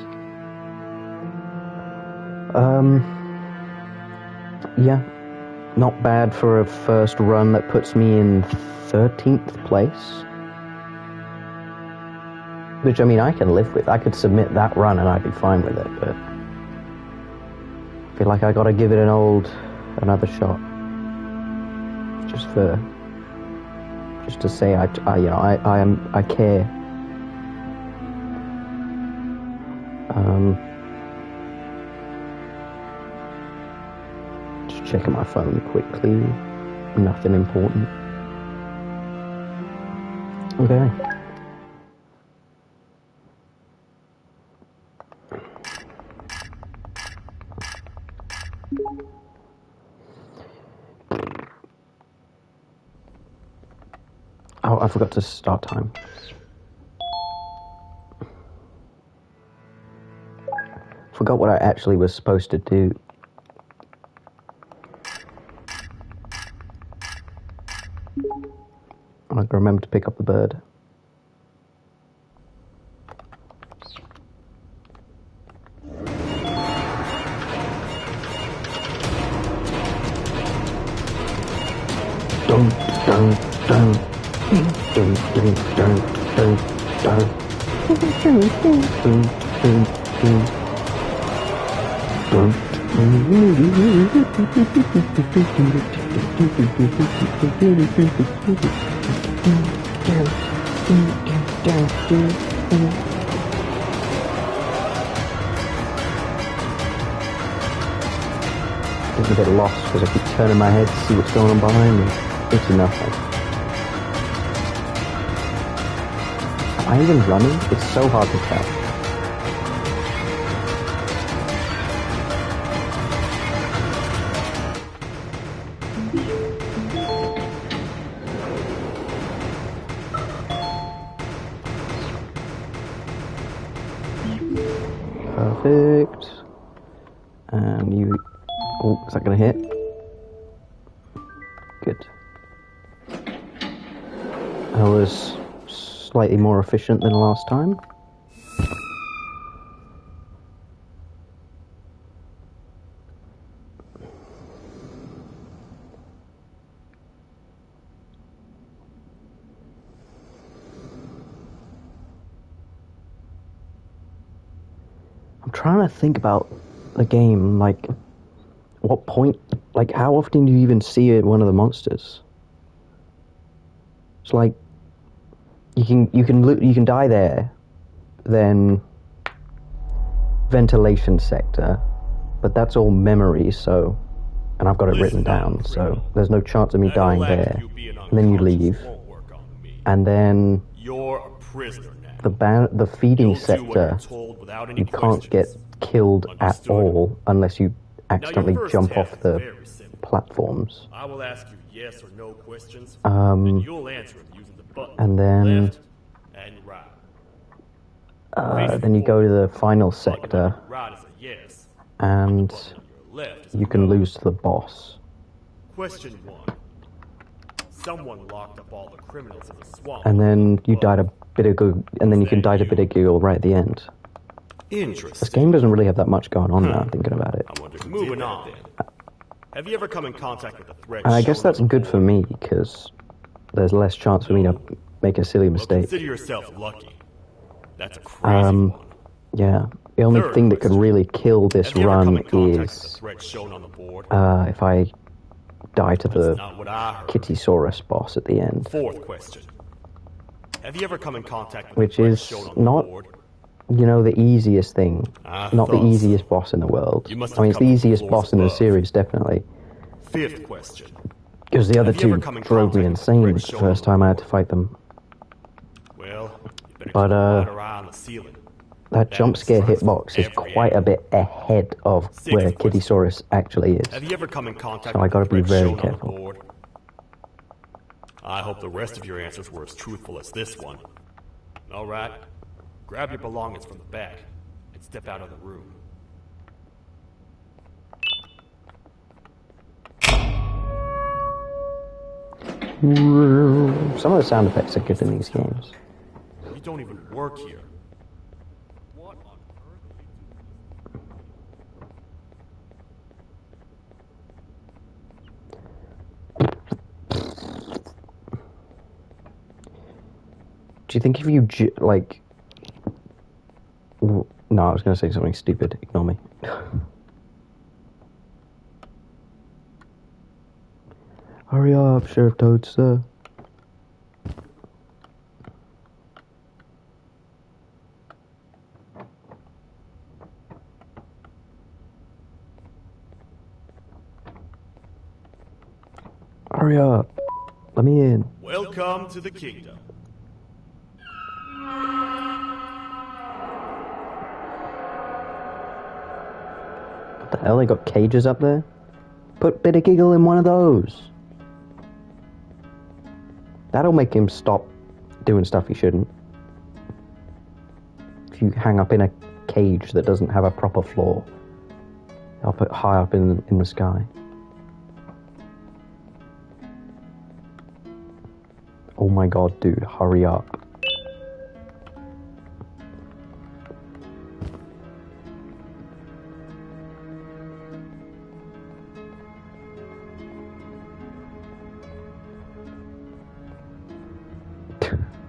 Yeah, not bad for a first run that puts me in 13th place. Which, I mean, I can live with. I could submit that run and I'd be fine with it, but I feel like I gotta give it another shot. Just to say I care. Just checking my phone quickly. Nothing important. Okay. Oh, I forgot to start time. Forgot what I actually was supposed to do. I can remember to pick up the bird. Dun, dun, dun. Dun, dun, dun, dun, dun. Dun, dun, dun, dun. Dun. Getting a bit lost because I keep turning my head to see what's going on behind me. It's nothing. Am I even running? It's so hard to tell. Perfect. And you... Oh, is that going to hit? Good. I was slightly more efficient than last time. I'm trying to think about the game, like, what point, like, how often do you even see one of the monsters? It's like, you can die there, then ventilation sector, but that's all memory, so, and I've got it written down, so there's no chance of me dying there. And then you leave, and then You're a prisoner now. the feeding You'll do what sector, you're told without any you can't get killed at Understood. all unless you accidentally first jump test off is the very simple. platforms. I will ask you yes or no questions, and you'll answer them using the button and then, left and right. then you go to the final sector, Right is a yes. and Button on your left is a you can no. lose to the boss. Question 1. Someone locked up all the criminals in the swamp. And then you died a bit of good, and then you can die to bit of giggle right at the end. This Interesting. game doesn't really have that much going on now, thinking about it. I wonder who Moving on. Have you ever come in contact with a threat? And I guess shown that's on the good for board? me, because there's less chance for me to make a silly Well, mistake. consider yourself lucky. That's a crazy one. Yeah, the only Third thing that could question. really kill this Have you ever come run in contact with the is threat shown on the board? if I die to That's the not what I heard. Kittysaurus boss at the end, Fourth question. Have you ever come in contact with which the threat is shown on the not, board? you know, the easiest thing. I Not the thought easiest boss in the world. You must I mean, have it's the come from easiest floors boss in the above. series, definitely. Fifth question. Because the other Have you ever two come in drove me contact with the insane threat the shown first on the time I had board? to fight them. Well, you better But, keep a wider eye on the ceiling. That jump scare hitbox is quite a bit ahead of where Kittysaurus actually is. Have you ever come in contact So I with gotta the be threat very shown on the careful. board? I hope the rest of your answers were as truthful as this one. All right, grab your belongings from the back and step out of the room. Some of the sound effects are good in these games. You don't even work here. What on earth are you doing? Do you think if you, like... No, I was going to say something stupid. Ignore me. Hurry up, Sheriff Toadster. Hurry up. Let me in. Welcome to the kingdom. What the hell? They got cages up there? Put Bitter Giggle in one of those. That'll make him stop doing stuff he shouldn't. If you hang up in a cage that doesn't have a proper floor, I'll put high up in the sky. Oh my god, dude, hurry up.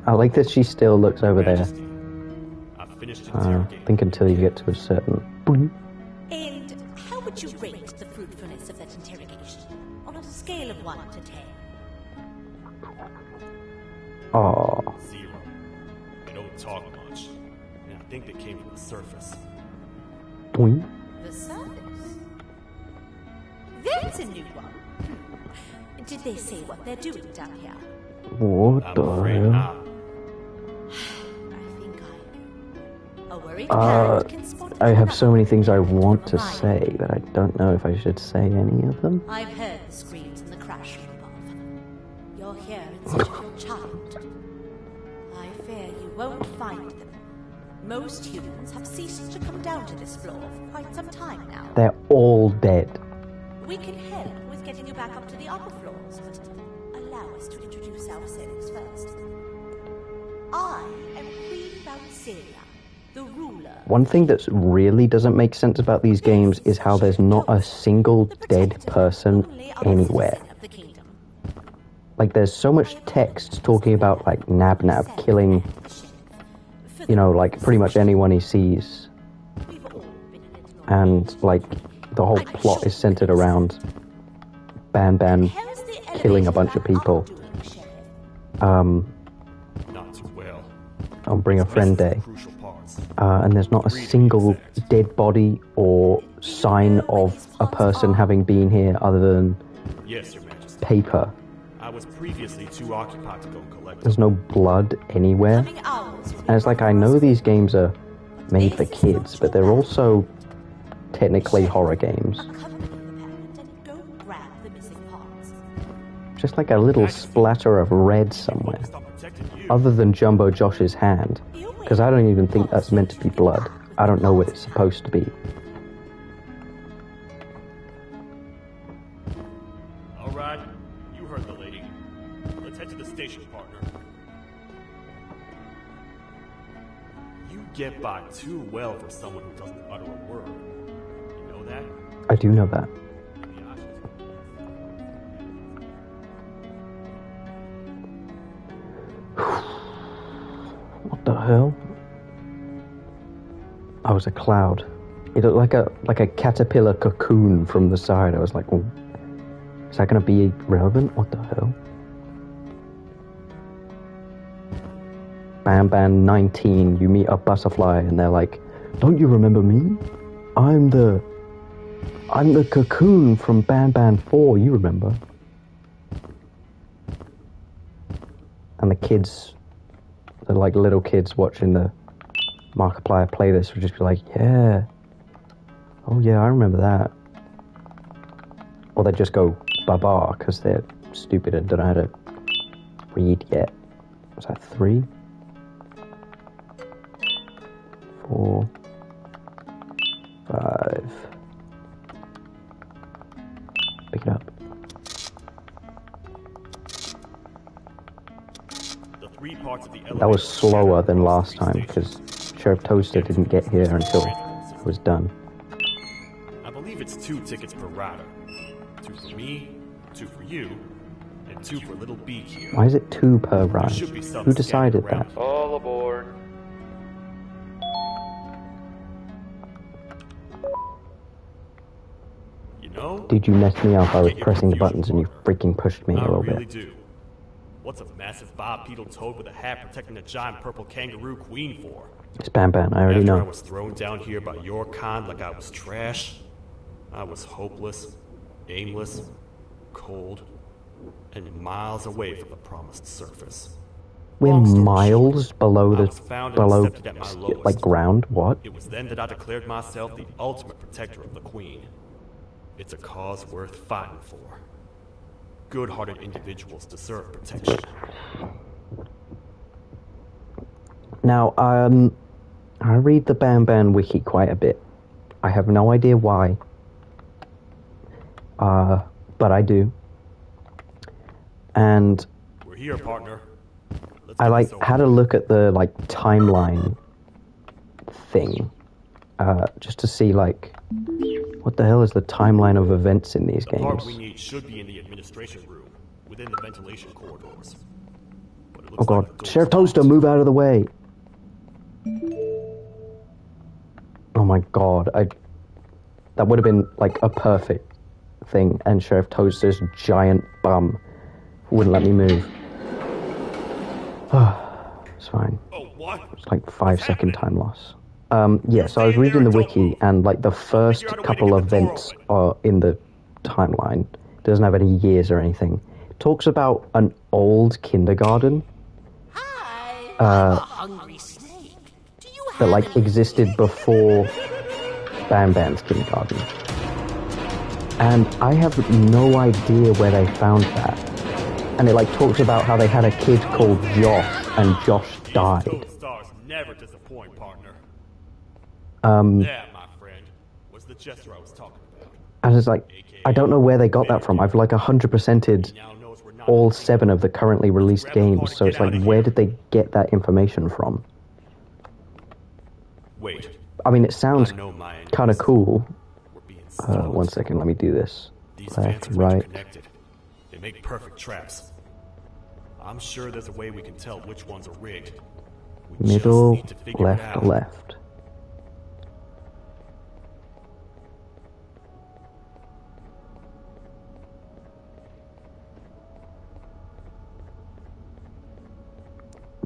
I like that she still looks over there. I've finished I interrogating. think until you get to a certain... Boing. And how would you rate the fruitfulness of that interrogation? On a scale of 1 to 10. Aw. 0. They don't talk much, and I think they came from the surface. Boing. The surface? There's a new one. Did they say what they're doing down here? What I'm the afraid hell? not. I think a worried Uh, parent can spot I have so many things I another want to from a mile. say, but I don't know if I should say any of them. I've heard the screams and the crash from above. You're here in search of your child. I fear you won't find them. Most humans have ceased to come down to this floor for quite some time now. They're all dead. We can help with getting you back up to the upper floors, but allow us to introduce ourselves first. I am Queen Valkyria, the ruler. One thing that really doesn't make sense about these games is how there's not a single dead person anywhere. Like, there's so much text talking about, like, Nab Nab killing, you know, like, pretty much anyone he sees. And, like, the whole plot is centered around Banban killing a bunch of people. Not too well. On Bring a Friend Day. Crucial parts. And there's not a single dead body or sign of a person having been here other than Yes, Your Majesty. paper. I was previously too occupied to go collect. There's no blood anywhere. And it's like, I know these games are made for kids, but they're also technically horror games. Just like a little splatter of red somewhere. Other than Jumbo Josh's hand. Because I don't even think that's meant to be blood. I don't know what it's supposed to be. All right, you heard the lady. Let's head to the station, partner. You get by too well for someone who doesn't utter a word. You know that? I do know that. Maybe I should- What the hell? I was a cloud. It looked like a caterpillar cocoon from the side. I was like, oh, is that going to be relevant? What the hell? Banban 19, you meet a butterfly and they're like, don't you remember me? I'm the cocoon from Banban 4, you remember? And the kids, they're like little kids watching the Markiplier play this would just be like, yeah. Oh yeah, I remember that. Or they'd just go baba because they're stupid and don't know how to read yet. Was that 3? 4, 5. Pick it up. The 3 parts of the elevator That was slower than last across time the because Sheriff Toaster didn't get here until I was done. I believe it's 2 tickets per rider. 2 for me, 2 for you, and 2 for little Beak here. Why is it 2 per ride? should be some Who decided scattered that? around. All aboard. You know? Did you mess me up? I was Get your pressing the confusion, buttons and you partner. freaking pushed me a I little really bit. do. What's a massive bipedal toad with a hat protecting a giant purple kangaroo queen for? It's Banban, I already After I know. was thrown down here by your kind like I was trash, I was hopeless, aimless, cold, and miles away from the promised surface. We're Long story miles short, below I the was found and accepted at my lowest. like ground. What? It was then that I declared myself the ultimate protector of the Queen. It's a cause worth fighting for. Good-hearted individuals deserve protection. Now, I read the Banban wiki quite a bit. I have no idea why. But I do. And We're here, partner. Let's I get this over had a with. look at the timeline thing, just to see what the hell is the timeline of events in these The part games. we need should be in the administration room, within the ventilation corridors. But it looks Oh god, like the door's Sheriff Toaster, locked. move out of the way! Oh my god, that would have been a perfect thing, and Sheriff Toaster's giant bum wouldn't let me move. It's fine. Oh, what? It's 5-second time loss. Yeah, so I was stay in reading there the and don't wiki, and the first figure out a way to couple get of the door events open. are in the timeline. It doesn't have any years or anything. It talks about an old kindergarten Hi, I'm a hungry snake. Do you have that any existed before Banban's kindergarten. And I have no idea where they found that. And it talks about how they had a kid called Josh, and Josh died. Toad stars never disappoint, partner. Um, That, my friend, was the gesture I was talking about. And it's I don't know where they got that from. I've 100%ed Now knows we're not all 7 of the currently released games, so it's where did they get that information from? Wait, I mean, it sounds I know my enemies. kind of cool. We're being stalked. 1 second, let me do this. These Left, fans are right. interconnected. They make perfect traps. I'm sure there's a way we can tell which ones are rigged. We just Middle, need to figure it left, out. left.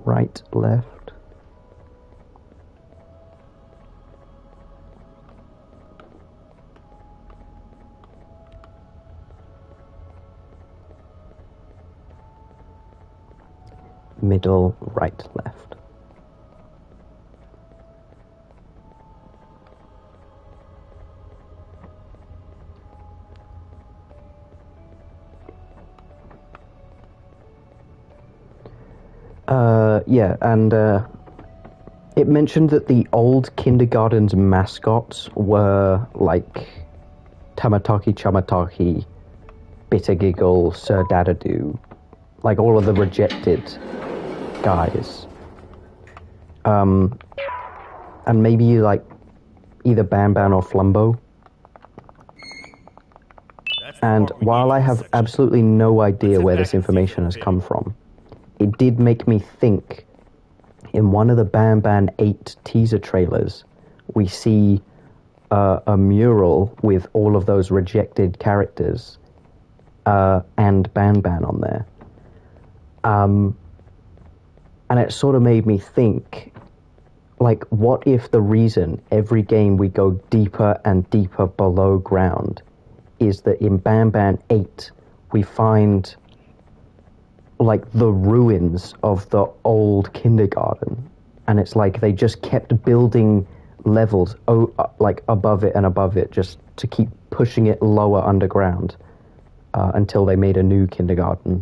Right, left. Middle, right, left. Yeah, and it mentioned that the old kindergarten's mascots were Tamataki Chamataki, Bitter Giggle, Sir Dadadoo, all of the rejected guys. And maybe either Banban or Flumbo. That's the And part we while need I in this have section. absolutely no idea Let's where head this back and see information if has it's come hidden. from, it did make me think. In one of the Banban 8 teaser trailers, we see a mural with all of those rejected characters and Banban on there. And it sort of made me think, what if the reason every game we go deeper and deeper below ground is that in Banban 8 we find the ruins of the old kindergarten, and it's like they just kept building levels like above it and above it just to keep pushing it lower underground until they made a new kindergarten.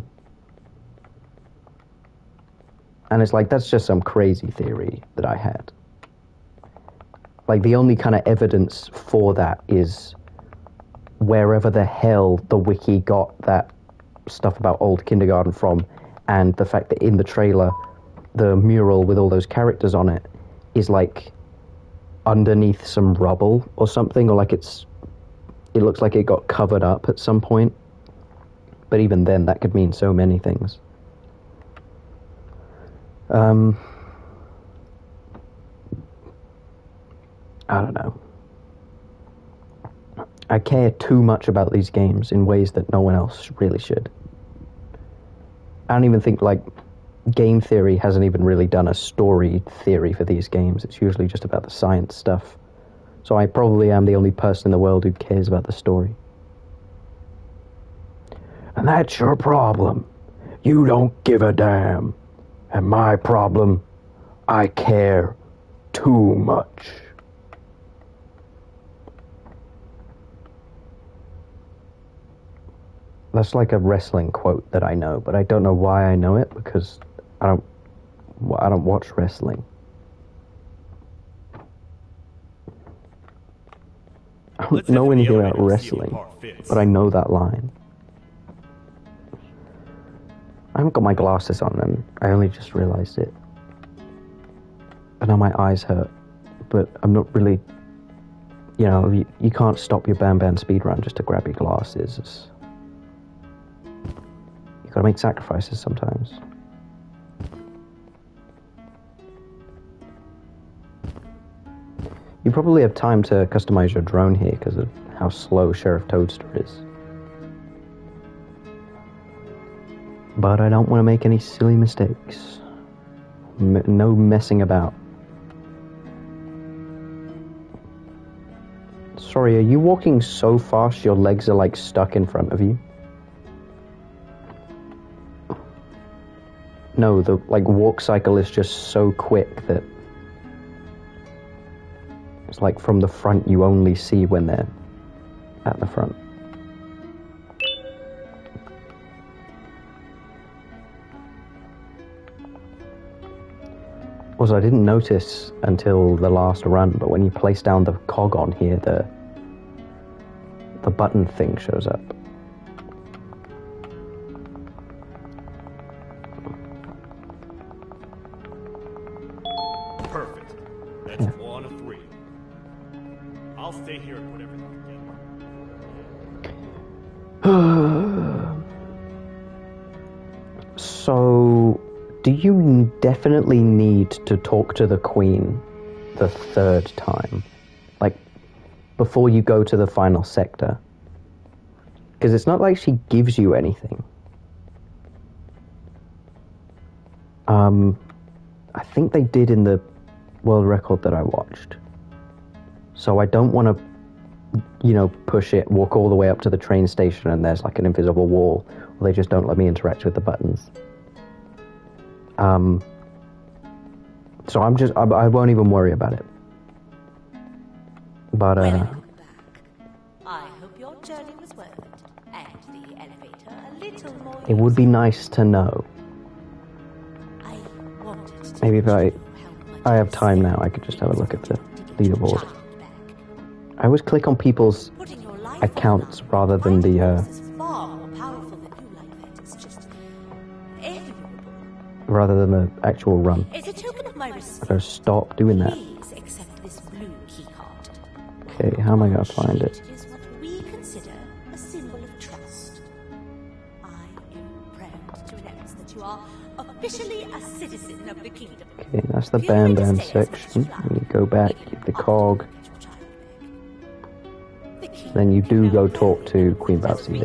And it's like, that's just some crazy theory that I had. Like, the only kind of evidence for that is wherever the hell the wiki got that stuff about old kindergarten from, and the fact that in the trailer, the mural with all those characters on it is like underneath some rubble or something, or like it looks like it got covered up at some point. But even then, that could mean so many things. I don't know. I care too much about these games in ways that no one else really should. I don't even think, like, game theory hasn't even really done a story theory for these games. It's usually just about the science stuff. So I probably am the only person in the world who cares about the story. And that's your problem. You don't give a damn. And my problem, I care too much. That's like a wrestling quote that I know, but I don't know why I know it, because I don't watch wrestling. I don't know anything about wrestling, but I know that line. I haven't got my glasses on, and I only just realized it. I know my eyes hurt, but I'm not really... You know, you can't stop your Banban speedrun just to grab your glasses. You gotta make sacrifices sometimes. You probably have time to customize your drone here because of how slow Sheriff Toadster is. But I don't want to make any silly mistakes. No messing about. Sorry, are you walking so fast your legs are like stuck in front of you? No, the walk cycle is just so quick that it's like from the front you only see when they're at the front. Also, I didn't notice until the last run, but when you place down the cog on here, the button thing shows up. Perfect. That's 1 of 3. I'll stay here and put everything together. So, do you definitely need to talk to the Queen the 3rd time? Like, before you go to the final sector? Because it's not like she gives you anything. I think they did in the world record that I watched. So I don't want to, push it, walk all the way up to the train station and there's like an invisible wall, or they just don't let me interact with the buttons. So I won't even worry about it. But, Welcome back. I hope your journey was worth it, and the elevator a little more it would be nice to know. I wanted to Maybe if help my I have time now, I could just have a look at the leaderboard. I always click on people's accounts rather than the, rather than the actual run. As a token of my respect, I gotta stop doing that. please accept this blue key card. Okay, how am I gonna find it? It is what we consider a symbol of trust. I am proud to announce that you are officially a citizen of the kingdom. Okay, that's the Banban section. When you go back, you get the cog. Then you do go talk to Queen Batsy.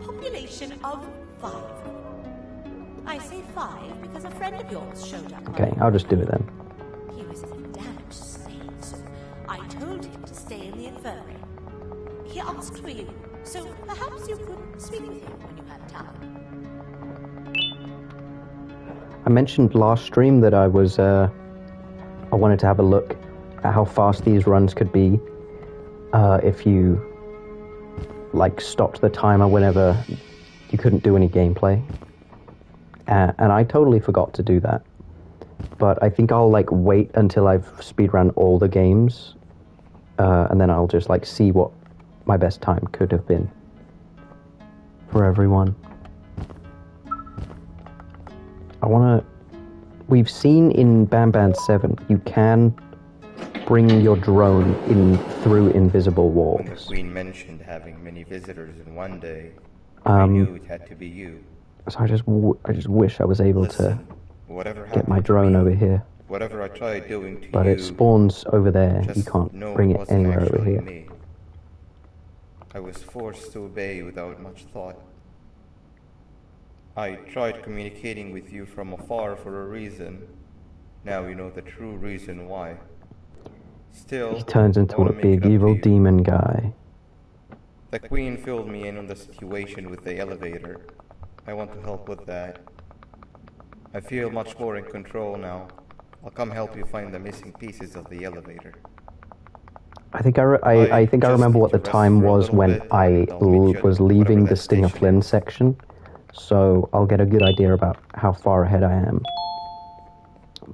Population of 5. I say 5 because a friend of yours showed up. Okay, I'll just do it then. He was in a damaged state, so I told him to stay in the infirmary. He asked for you, so perhaps you could speak with him when you have time. I mentioned last stream that I was I wanted to have a look at how fast these runs could be if you like stopped the timer whenever you couldn't do any gameplay. And I totally forgot to do that. But I think I'll like wait until I've speedrun all the games, and then I'll just like see what my best time could have been for everyone. We've seen in Banban 7, you can bring your drone in through invisible walls. When the Queen mentioned having many visitors in one day, I knew it had to be you. So I just wish I was able to get my drone over here. Whatever I tried doing to but you, it spawns over there. You can't bring it anywhere over here. Me. I was forced to obey without much thought. I tried communicating with you from afar for a reason. Now you know the true reason why. Still, he turns into a big evil demon guy. The Queen filled me in on the situation with the elevator. I want to help with that. I feel much more in control now. I'll come help you find the missing pieces of the elevator. I think I remember what the time was when I was leaving the Stinger Flynn section, so I'll get a good idea about how far ahead I am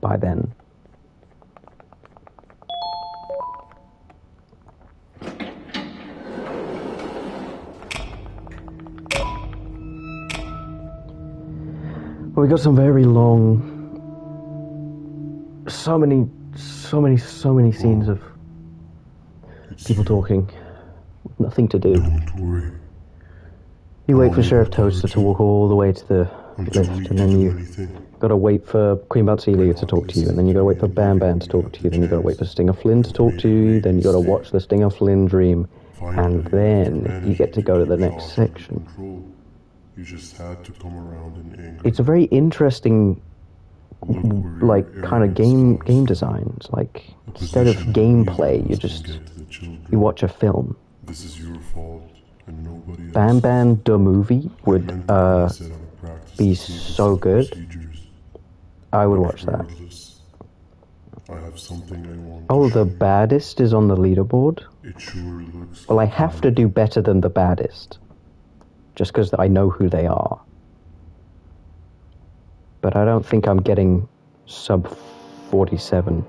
by then. We got some very long, so many scenes of people talking, nothing to do. Don't worry. You wait for Sheriff Toaster to walk all the way to the lift, and then you gotta wait for Queen Balcelia to talk to you, and then you gotta wait for Banban to talk to you, then you gotta wait for Stinger Flynn to talk to you, then you gotta watch the Stinger Flynn dream, and then you get to go to the next section. You just had to come around in anger. It's a very interesting, like, kind of game designs. Like, instead of gameplay, you watch a film. This is your fault, and nobody else. Banban the movie would be so good. I would watch that. I have something I want. Oh, the baddest is on the leaderboard? It sure looks. Well, I have to do better than the baddest, just because I know who they are. But I don't think I'm getting sub 47.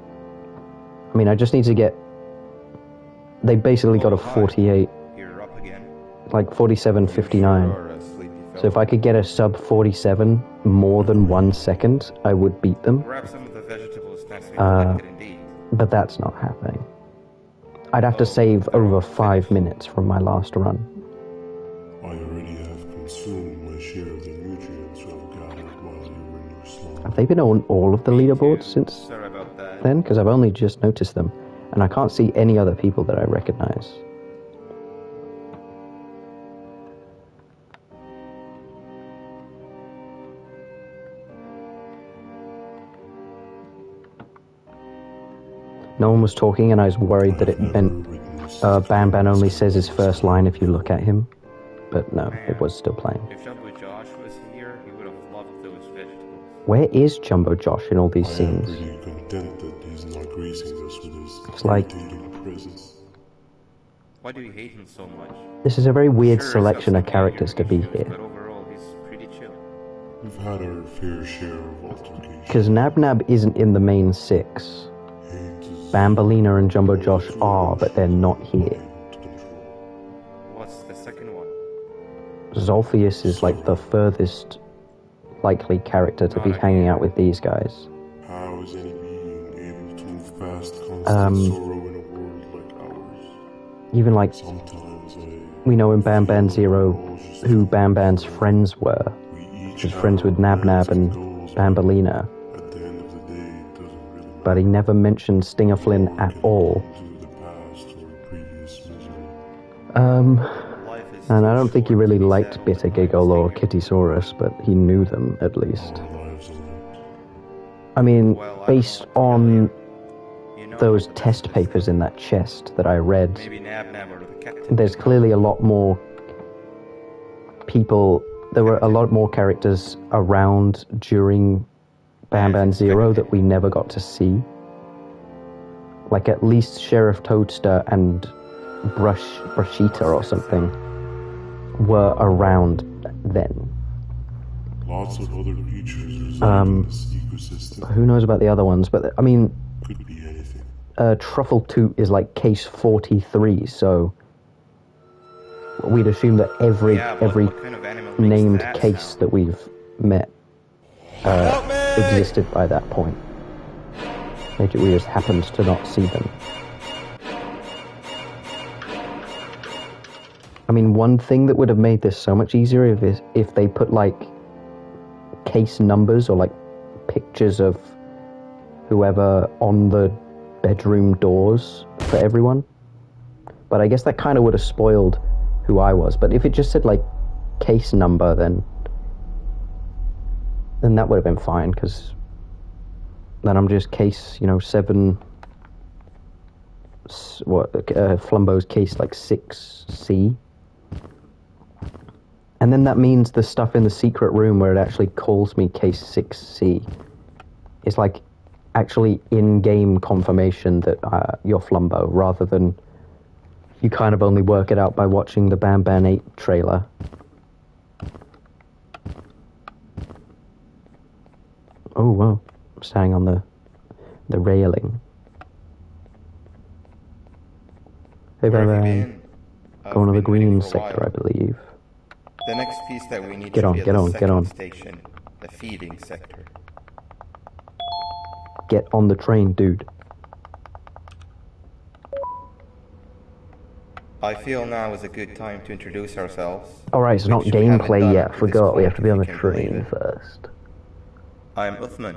I mean, I just need to get... They basically got a 48. You're up again. Like 47.59. So if I could get a sub 47 more than 1 second, I would beat them. Grab some of the vegetables next to indeed. But that's not happening. I'd have to save over 5 minutes from my last run. I already have consumed my share of the nutrients I've gathered while you were in your slumber. Have they been on all of the leaderboards since then? Because I've only just noticed them, and I can't see any other people that I recognize. No one was talking, and I was worried that it meant Banban only says his first line if you look at him. But no, it was still playing. If Jumbo Josh was here, he would have loved those vegetables. Where is Jumbo Josh in all these scenes? I am pretty content that he's not gracing us with his It's like... presence. Why do you hate him so much? This is a very weird selection of characters to be here. But overall, he's pretty chill. We've had our fair share of altercations. Because Nab isn't in the main 6. Bambalina and Jumbo Josh are, but they're not here. What's the second one? Zolphius is like the furthest likely character to be hanging out with these guys. How is any being able to move past constant sorrow in a world like ours? Even like, Sometimes we know in Banban 0 who Banban's friends were. He was friends with Nab and Bambalina. at the end of the day, it doesn't really matter. But he never mentioned Stinger Flynn at all. To the past or previous misery. And I don't think he really liked Bitter Giggle or Kittysaurus, but he knew them at least. Our lives are linked. I mean, based on those test papers in that chest that I read, Maybe Nab or the captain. there's clearly a lot more people, there were a lot more characters around during Banban 0 that we never got to see. like at least Sheriff Toadster and Brushita or something were around then. Lots of other creatures reside in this ecosystem. Who knows about the other ones? But I mean, Could be anything. Truffletoot is like case 43, so we'd assume that every what kind of animal makes named that case sound? that we've met existed by that point. Maybe we just happened to not see them. I mean, one thing that would have made this so much easier is if they put like case numbers or like pictures of whoever on the bedroom doors for everyone. But I guess that kind of would have spoiled who I was. But if it just said like case number, then that would have been fine, because then I'm just case, 7. Flumbo's case like 6C. And then that means the stuff in the secret room where it actually calls me case 6C is like actually in-game confirmation that you're Flumbo, rather than you kind of only work it out by watching the Banban 8 trailer. Oh, wow. I'm standing on the railing. Hey, Where have you Banban. been? Going to the I've been waiting green for a sector, while. I believe. The next piece that we need Get should on, be at get the on, get second on. station, the feeding sector. Get on the train, dude. I feel now is a good time to introduce ourselves. Alright, it's not which we haven't gameplay done yet. up to this Forgot, we have point, to be if on you the can believe train it. first. I'm Uthman.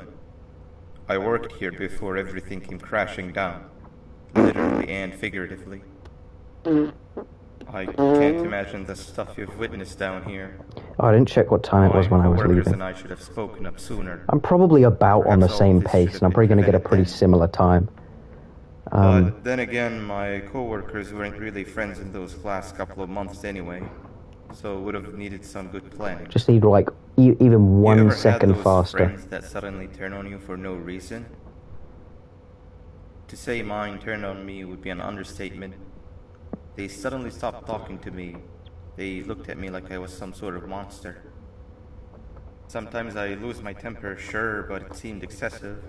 I worked here before everything came crashing down, literally and figuratively. I can't imagine the stuff you've witnessed down here. Oh, I didn't check what time it was when I was coworkers leaving. and I should have spoken up sooner. I'm probably about on the Perhaps all of same this pace, should have and I'm been probably going to get a prevented pretty then. similar time. But then again, my coworkers weren't really friends in those last couple of months anyway, so would have needed some good planning. Just need like even You 1 ever second had those faster. friends that suddenly turn on you for no reason? To say mine turned on me would be an understatement. They suddenly stopped talking to me. They looked at me like I was some sort of monster. Sometimes I lose my temper, sure, but it seemed excessive.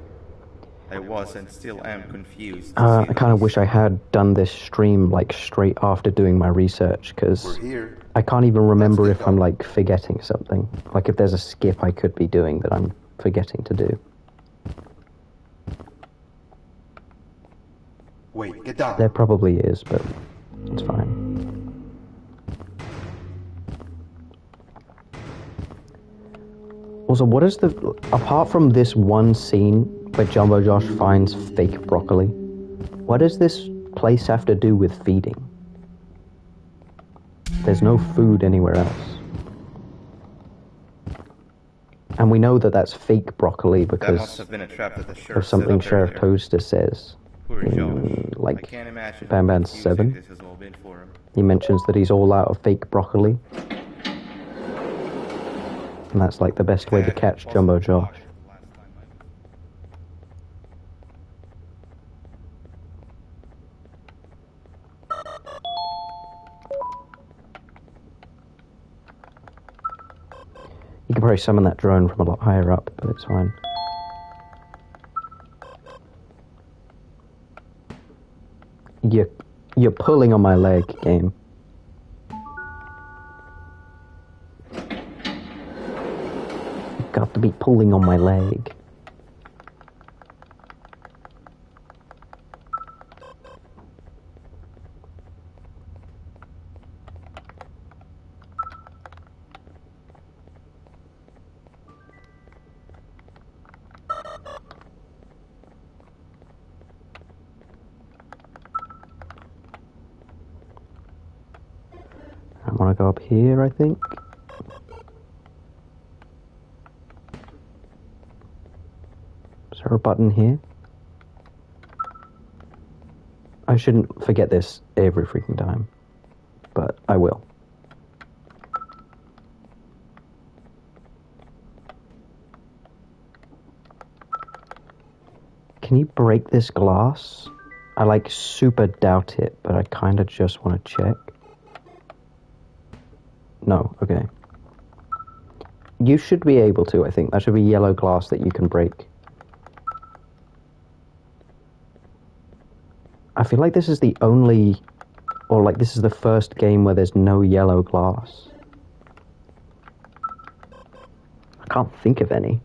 I was and still am confused. to say I the kind of least. wish I had done this stream like straight after doing my research, because We're here. I can't even remember Let's if get I'm going. like forgetting something. Like if there's a skip I could be doing that I'm forgetting to do. Wait, get down. There probably is, but it's fine. Also, what is the... Apart from this one scene where Jumbo Josh finds fake broccoli, what does this place have to do with feeding? There's no food anywhere else. And we know that that's fake broccoli That must because have been a trap that the sheriff of something set up Sheriff earlier. Toaster says. Poor Josh. In, I like, can't imagine Banban how confusing 7. this has all been for him. He mentions that he's all out of fake broccoli. And that's like the best way to catch Jumbo Josh. You could probably summon that drone from a lot higher up, but it's fine. You're pulling on my leg, game. You've got to be pulling on my leg. I want to go up here, I think. Is there a button here? I shouldn't forget this every freaking time, but I will. Can you break this glass? I like super doubt it, but I kind of just want to check. No, okay. You should be able to, I think. That should be yellow glass that you can break. I feel like this is the only, or like this is the first game where there's no yellow glass. I can't think of any.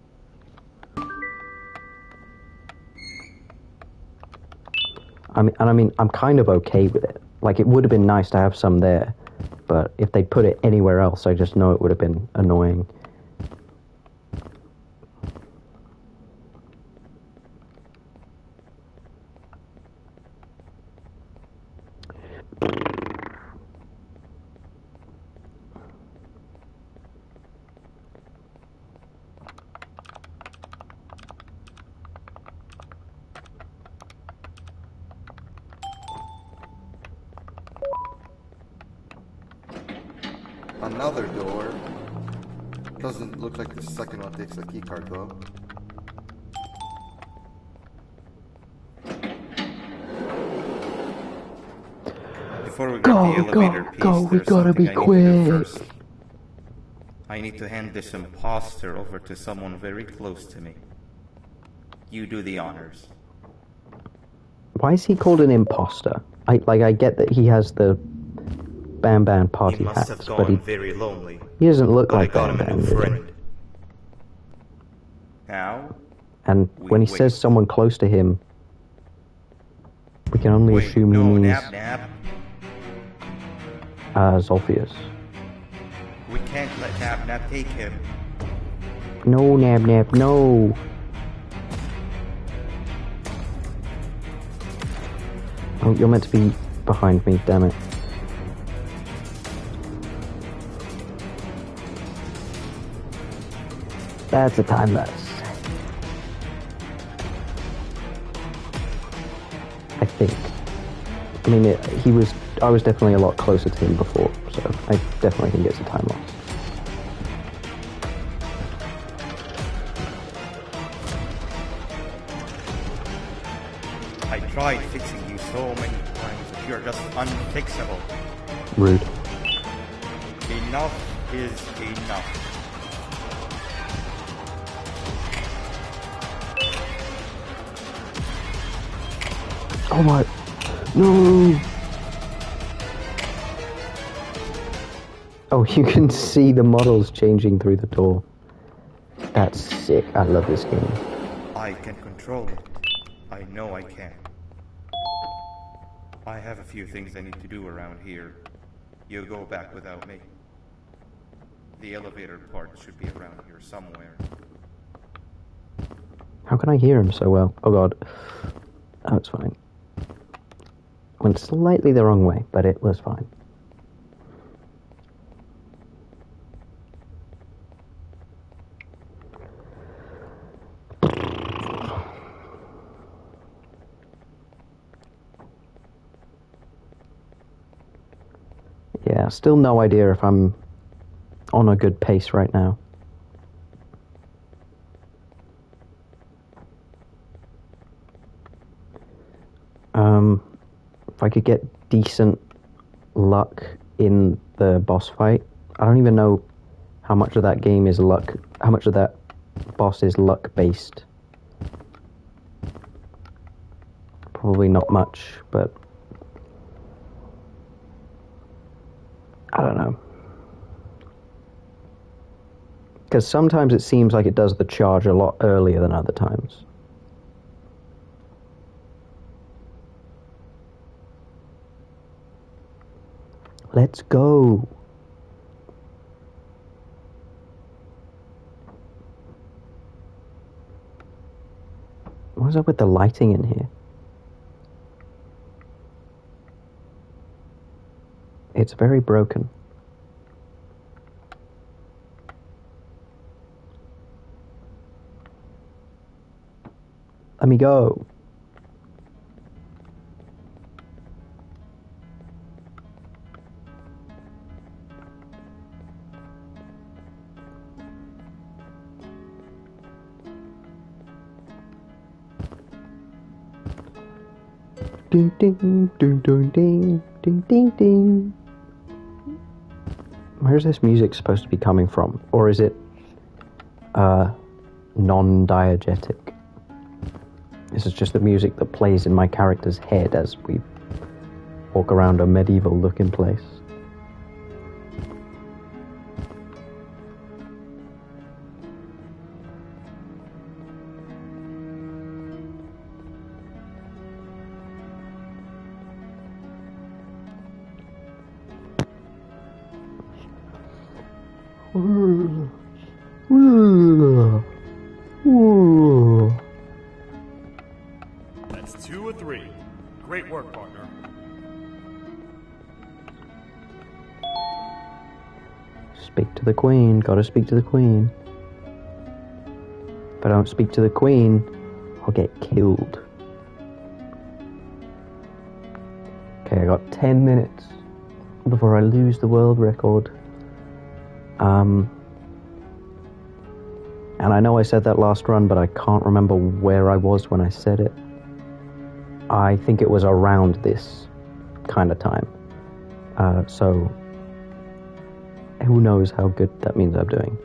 I mean, I'm kind of okay with it. Like, it would have been nice to have some there, but if they put it anywhere else, I just know it would have been annoying. Another door. Doesn't look like the second one takes a keycard though. Before we grab the elevator piece, we there's gotta something be I need to do quick. first. I need to hand this imposter over to someone very close to me. You do the honors. Why is he called an imposter? I get that he has the Banban party He must hats, have but gone very lonely. he doesn't look But I like got him a Banban, new really. friend. Now, And when he wait. says someone close to him, we can only wait, assume no, he means Nap. Zolfius. We can't let Nap take him. No, Nab, no. Oh, you're meant to be behind me, damn it. That's a time lapse. I think. I mean, I was definitely a lot closer to him before, so I definitely think it's a time lapse. I tried fixing you so many times, but you're just unfixable. Rude. Enough is enough. Oh my... No! Oh, you can see the models changing through the door. That's sick. I love this game. I can control it. I know I can. I have a few things I need to do around here. You go back without me. The elevator part should be around here somewhere. How can I hear him so well? Oh god. Oh, it's fine. Went slightly the wrong way, but it was fine. Yeah, still no idea if I'm on a good pace right now. If I could get decent luck in the boss fight. I don't even know how much of that game is luck, how much of that boss is luck based. Probably not much, but I don't know. Because sometimes it seems like it does the charge a lot earlier than other times. Let's go. What's up with the lighting in here? It's very broken. Let me go. Ding ding ding ding ding ding ding ding. Where's this music supposed to be coming from? Or is it non-diegetic? This is just the music that plays in my character's head as we walk around a medieval looking place. That's 2 of 3. Great work, partner. Speak to the queen. Gotta speak to the queen. If I don't speak to the queen, I'll get killed. Okay, I got 10 minutes before I lose the world record. And I know I said that last run, but I can't remember where I was when I said it. I think it was around this kind of time. So who knows how good that means I'm doing.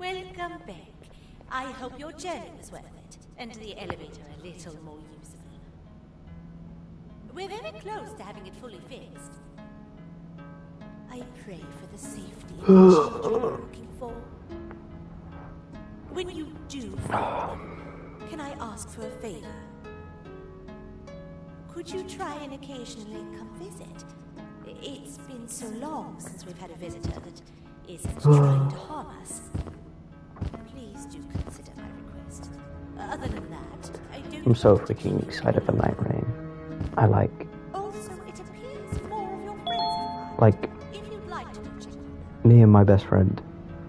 Welcome back. I hope your journey was worth it, and the elevator a little more usable. We're very close to having it fully fixed. I pray for the safety of the children you're looking for. When you do find them, can I ask for a favor? Could you try and occasionally come visit? It's been so long since we've had a visitor that isn't trying to harm us. Please do consider my request. Other than that, I don't... I'm so freaking excited for Night Rain. I like... Also, it appears more of your friends have arrived. Like, If you'd like to check them. me and my best friend,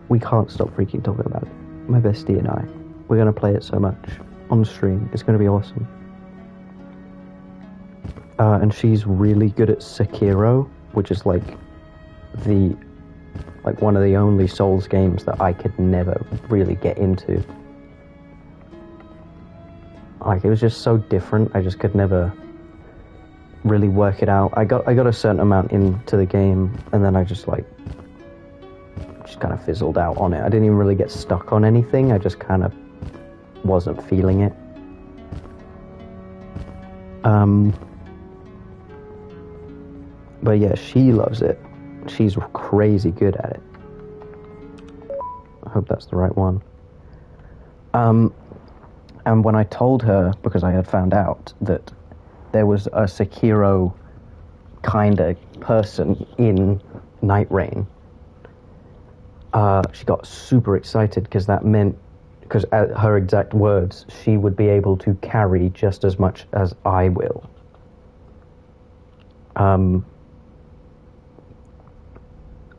we can't stop freaking talking about it. My bestie and I. We're gonna play it so much on stream. It's gonna be awesome. And she's really good at Sekiro, which is like one of the only Souls games that I could never really get into. Like, it was just so different. I just could never really work it out. I got a certain amount into the game, and then I just kind of fizzled out on it. I didn't even really get stuck on anything. I just kind of wasn't feeling it. But yeah, she loves it. She's crazy good at it. I hope that's the right one. And when I told her, because I had found out that there was a Sekiro kind of person in Night Rain, she got super excited because that meant, because her exact words, she would be able to carry just as much as I will.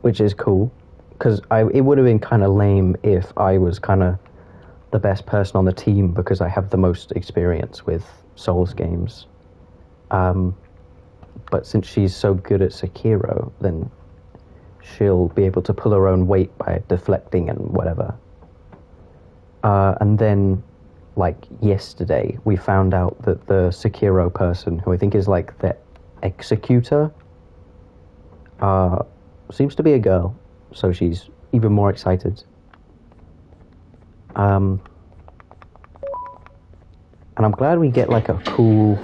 Which is cool, because it would have been kind of lame if I was kind of the best person on the team because I have the most experience with Souls games. But since she's so good at Sekiro, then she'll be able to pull her own weight by deflecting and whatever. And then, like, yesterday, we found out that the Sekiro person, who I think is like the executor, seems to be a girl, so she's even more excited. And I'm glad we get like a cool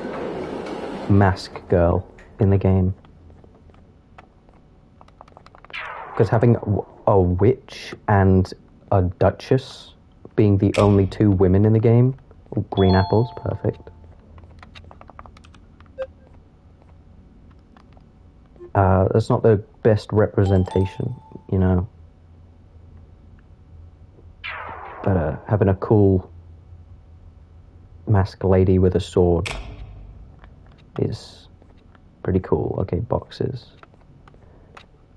mask girl in the game. Because having a witch and a duchess being the only two women in the game, green apples, perfect. That's not the best representation, you know. But having a cool masked lady with a sword is pretty cool. Okay, boxes.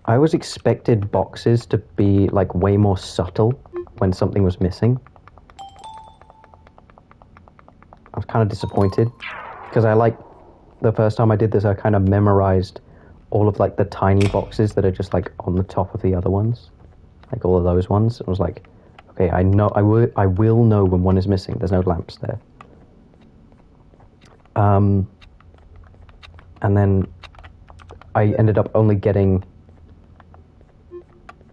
I always expected boxes to be like way more subtle when something was missing. I was kind of disappointed because the first time I did this, I kind of memorized all of like the tiny boxes that are just like on the top of the other ones. like all of those ones. It was like, okay, I will know when one is missing. There's no lamps there. And then I ended up only getting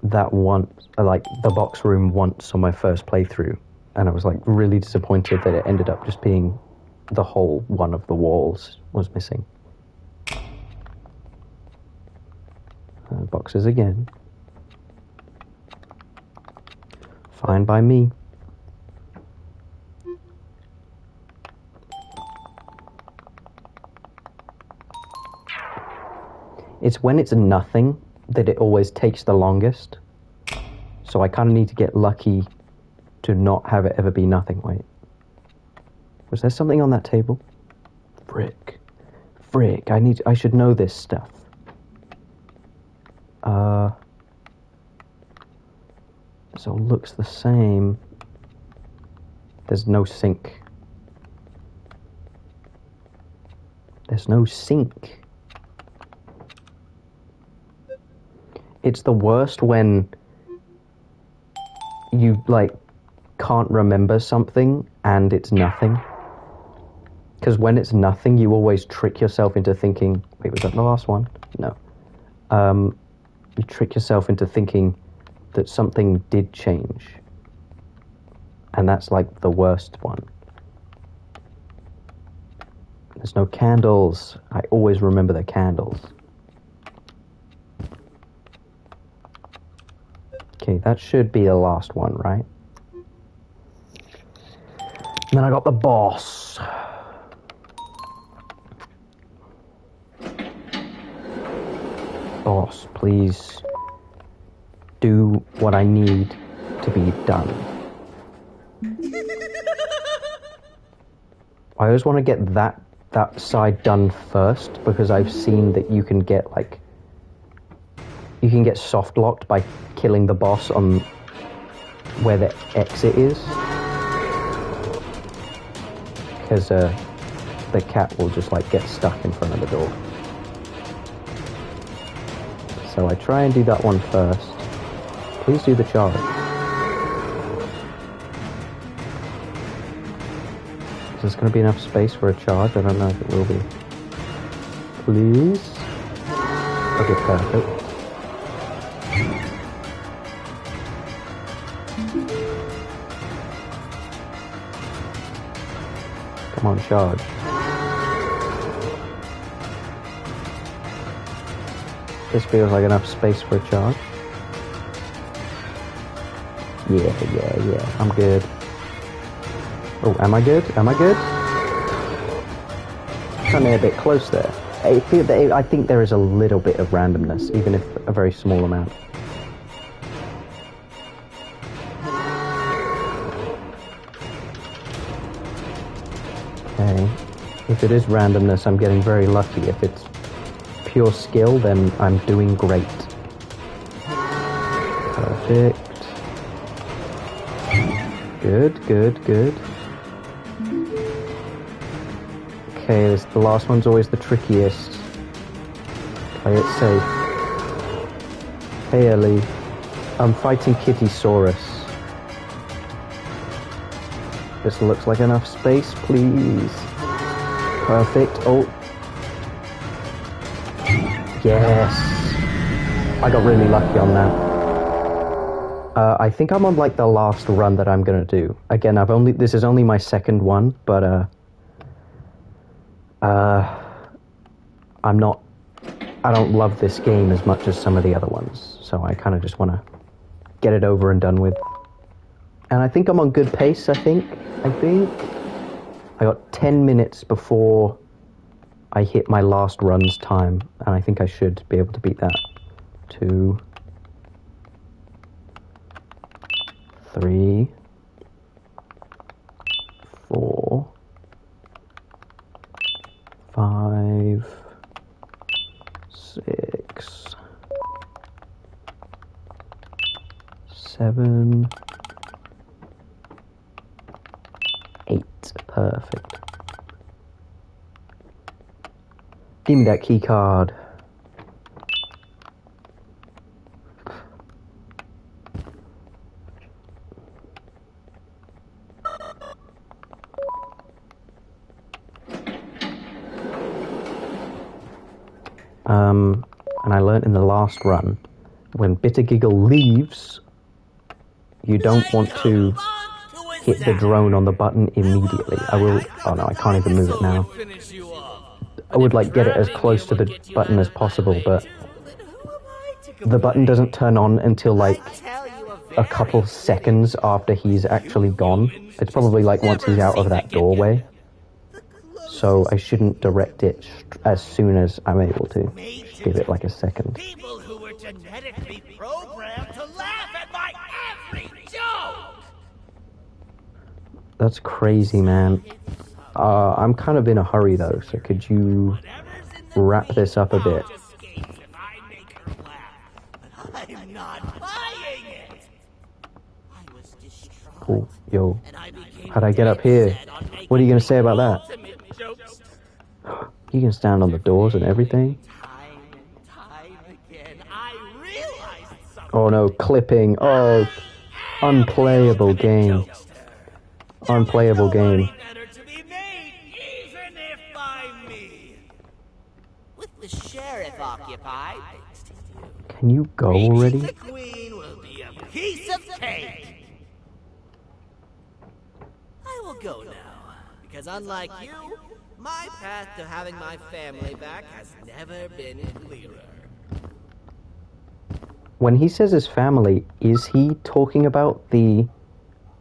that one, like the box room once on my first playthrough, and I was like really disappointed that it ended up just being the whole one of the walls was missing. Boxes again. Fine by me. It's when it's nothing that it always takes the longest. So I kind of need to get lucky to not have it ever be nothing. Wait. Was there something on that table? Frick. I should know this stuff. This all looks the same. There's no sink. There's no sink. It's the worst when you, like, can't remember something and it's nothing. Because when it's nothing, you always trick yourself into thinking... Wait, was that the last one? No. You trick yourself into thinking that something did change. And that's, like, the worst one. There's no candles. I always remember the candles. Okay, that should be the last one, right? And then I got the boss. Boss, please do what I need to be done. I always want to get that side done first, because I've seen that you can get, like, you can get soft locked by killing the boss on where the exit is. Because the cat will just, like, get stuck in front of the door. So I try and do that one first. Please do the charge. Is this going to be enough space for a charge? I don't know if it will be. Please? Okay, perfect. Come on, charge. This feels like enough space for a charge. Yeah, I'm good. Oh, am I good? Am I good? Coming a bit close there. I think there is a little bit of randomness, even if a very small amount. Okay. If it is randomness, I'm getting very lucky. If it's pure skill, then I'm doing great. Perfect. Good. Okay, the last one's always the trickiest. Play it safe. Hey Ellie, I'm fighting Kittysaurus. This looks like enough space, please. Perfect. Oh. Yes. I got really lucky on that. I think I'm on, like, the last run that I'm gonna do. Again, this is only my second one, but, I don't love this game as much as some of the other ones, so I kind of just want to get it over and done with. And I think I'm on good pace, I think. I got 10 minutes before I hit my last run's time, and I think I should be able to beat that. 2, 3, 4, 5, 6, 7, 8. Perfect. Give me that key card. And I learnt in the last run, when Bittergiggle leaves, you don't want to hit the drone on the button immediately. I will... Oh no, I can't even move it now. I would like get it as close to the button as possible, but the button doesn't turn on until like a couple seconds after he's actually gone. It's probably like once he's out of that doorway. So I shouldn't direct it as soon as I'm able to. Give it like a second. People who were genetically programmed to laugh at my every joke. That's crazy, man. I'm kind of in a hurry though, so could you wrap this up a bit? I'm not buying it. I was distraught. Oh, yo. How'd I get up here? What are you gonna say about that? You can stand on the doors and everything? Oh no, clipping. Oh, unplayable game. Unplayable game. With the sheriff occupied, Can you go already? the queen will be a piece of cake. I will go now, because unlike you, my path to having my family back has never been clearer. When he says his family, is he talking about the,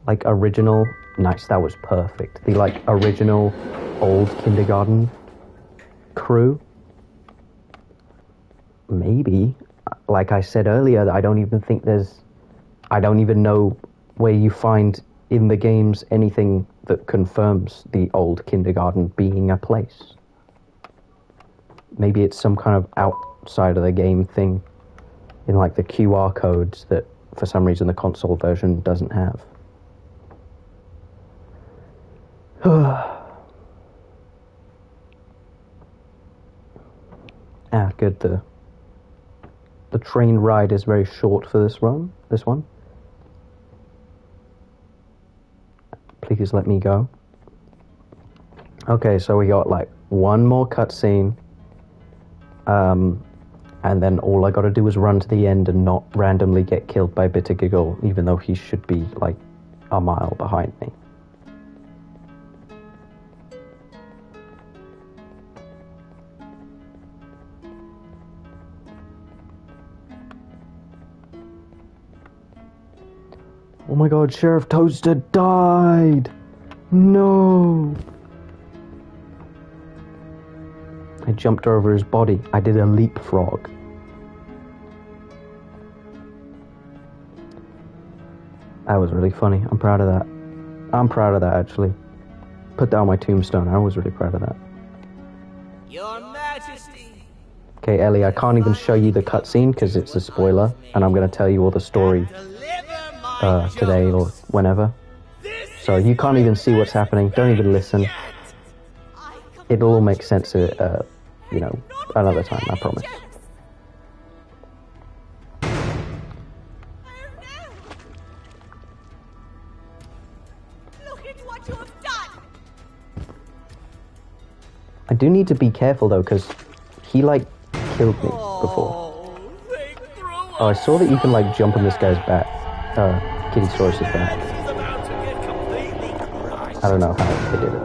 like, original... Nice, that was perfect. The, like, original old kindergarten crew? Maybe. Like I said earlier, I don't even think there's... I don't even know where you find in the games anything that confirms the old kindergarten being a place. Maybe it's some kind of outside of the game thing in like the QR codes that for some reason the console version doesn't have. Good. The train ride is very short for this one. Please let me go. Okay, so we got like one more cutscene. And then all I gotta do is run to the end and not randomly get killed by Bittergiggle, even though he should be like a mile behind me. Oh my god, Sheriff Toaster died! No! I jumped over his body. I did a leapfrog. That was really funny. I'm proud of that. I'm proud of that, actually. Put that on my tombstone. I was really proud of that. Your Majesty. Okay, Ellie, I can't even show you the cutscene because it's a spoiler, and I'm going to tell you all the story today or whenever. So you can't even see what's happening. Don't even listen. It'll all make sense, you know, another time, I promise. Look at what you have done! I do need to be careful, though, because he, like, killed me before. Oh, I saw that you can, like, jump on this guy's back. Kitty Saurus's back. I don't know how they did it,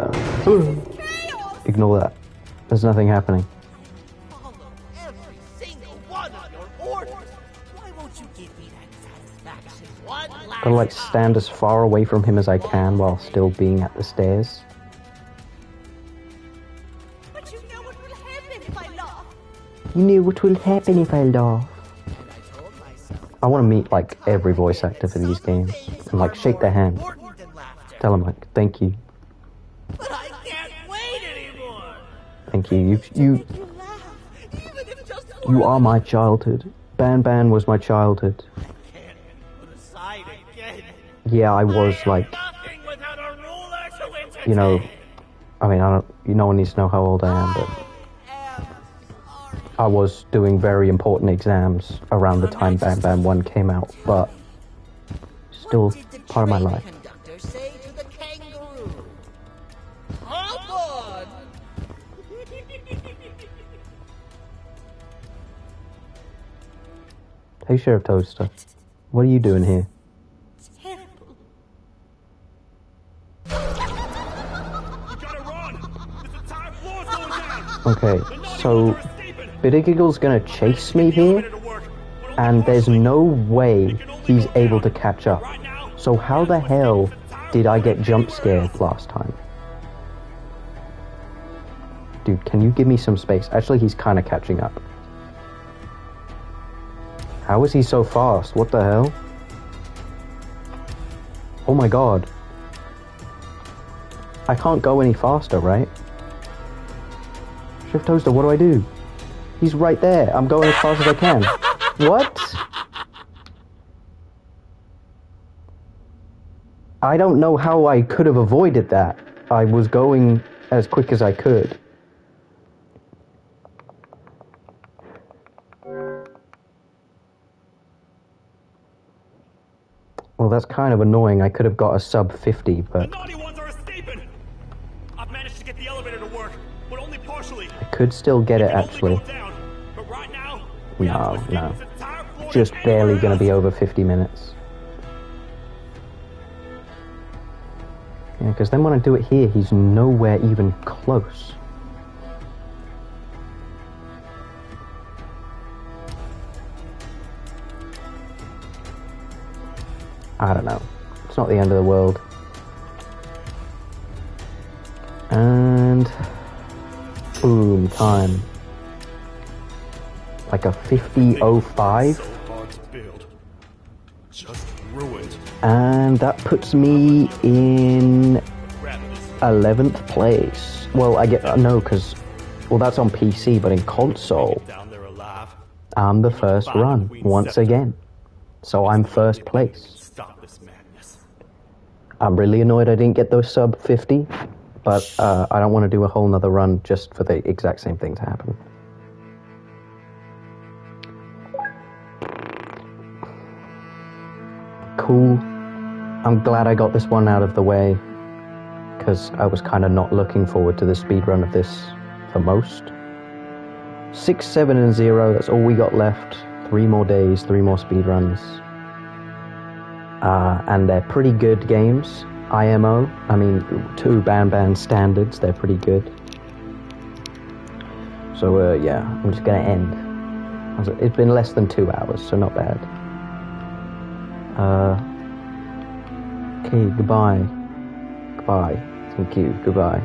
though. Ignore that. There's nothing happening. Follow every single one of your orders. Why won't you give me that satisfaction one last Gotta, like, stand as far away from him as I can while still being at the stairs. But you know what will happen if I laugh. You knew what will happen if I laugh. I want to meet, like, every voice actor for these games. And, like, shake their hand. Tell them, like, thank you. But I can't wait anymore. Thank you. You are my childhood. Banban was my childhood. Can't put aside again. Yeah, I was, like, Nothing without a ruler to entertain. you know, I mean, no one needs to know how old I am, but I was doing very important exams around the time Banban 1 came out, but still part of my life. Conductor say to the kangaroo, hop on. Hey, Sheriff Toaster. What are you doing here? Terrible. You gotta run! This entire floor's going down! Okay, The naughty so ones are escaping! Bittergiggle's gonna chase me Get the here, elevator to work, but only and there's partially. no way It can only he's go able down. to catch up. Right now, So how the hell did I get jump scared last time? Dude, can you give me some space? Actually, he's kind of catching up. How is he so fast? What the hell? Oh my god. I can't go any faster, right? Shift Toaster, what do I do? He's right there. I'm going as fast as I can. What? I don't know how I could have avoided that. I was going as quick as I could. Well, that's kind of annoying. I could have got a sub 50, The but naughty ones are escaping! I've managed to get the elevator to work, but only partially. I could still get it It can actually. only go down, but right now, we have to escape No. this entire floor Just to barely anywhere gonna be else. over 50 minutes. Yeah, because then when I do it here, he's nowhere even close. I don't know. It's not the end of the world. And boom, time. Like a 50:05. So hard to build. Just ruined. And that puts me in Grab this. 11th place. Well, I get no, because well, that's on PC, but in console, Down there alive. I'm the first run once again. So I'm first place. Stop this madness. I'm really annoyed I didn't get those sub 50, but I don't want to do a whole nother run just for the exact same thing to happen. Cool. I'm glad I got this one out of the way, because I was kind of not looking forward to the speedrun of this the most. 6, 7, and 0, that's all we got left. 3 more days, 3 more speedruns. And they're pretty good games. IMO, I mean, to Banban standards, they're pretty good. So, yeah, I'm just gonna end. It's been less than 2 hours, so not bad. Okay, goodbye. Goodbye. Thank you, goodbye.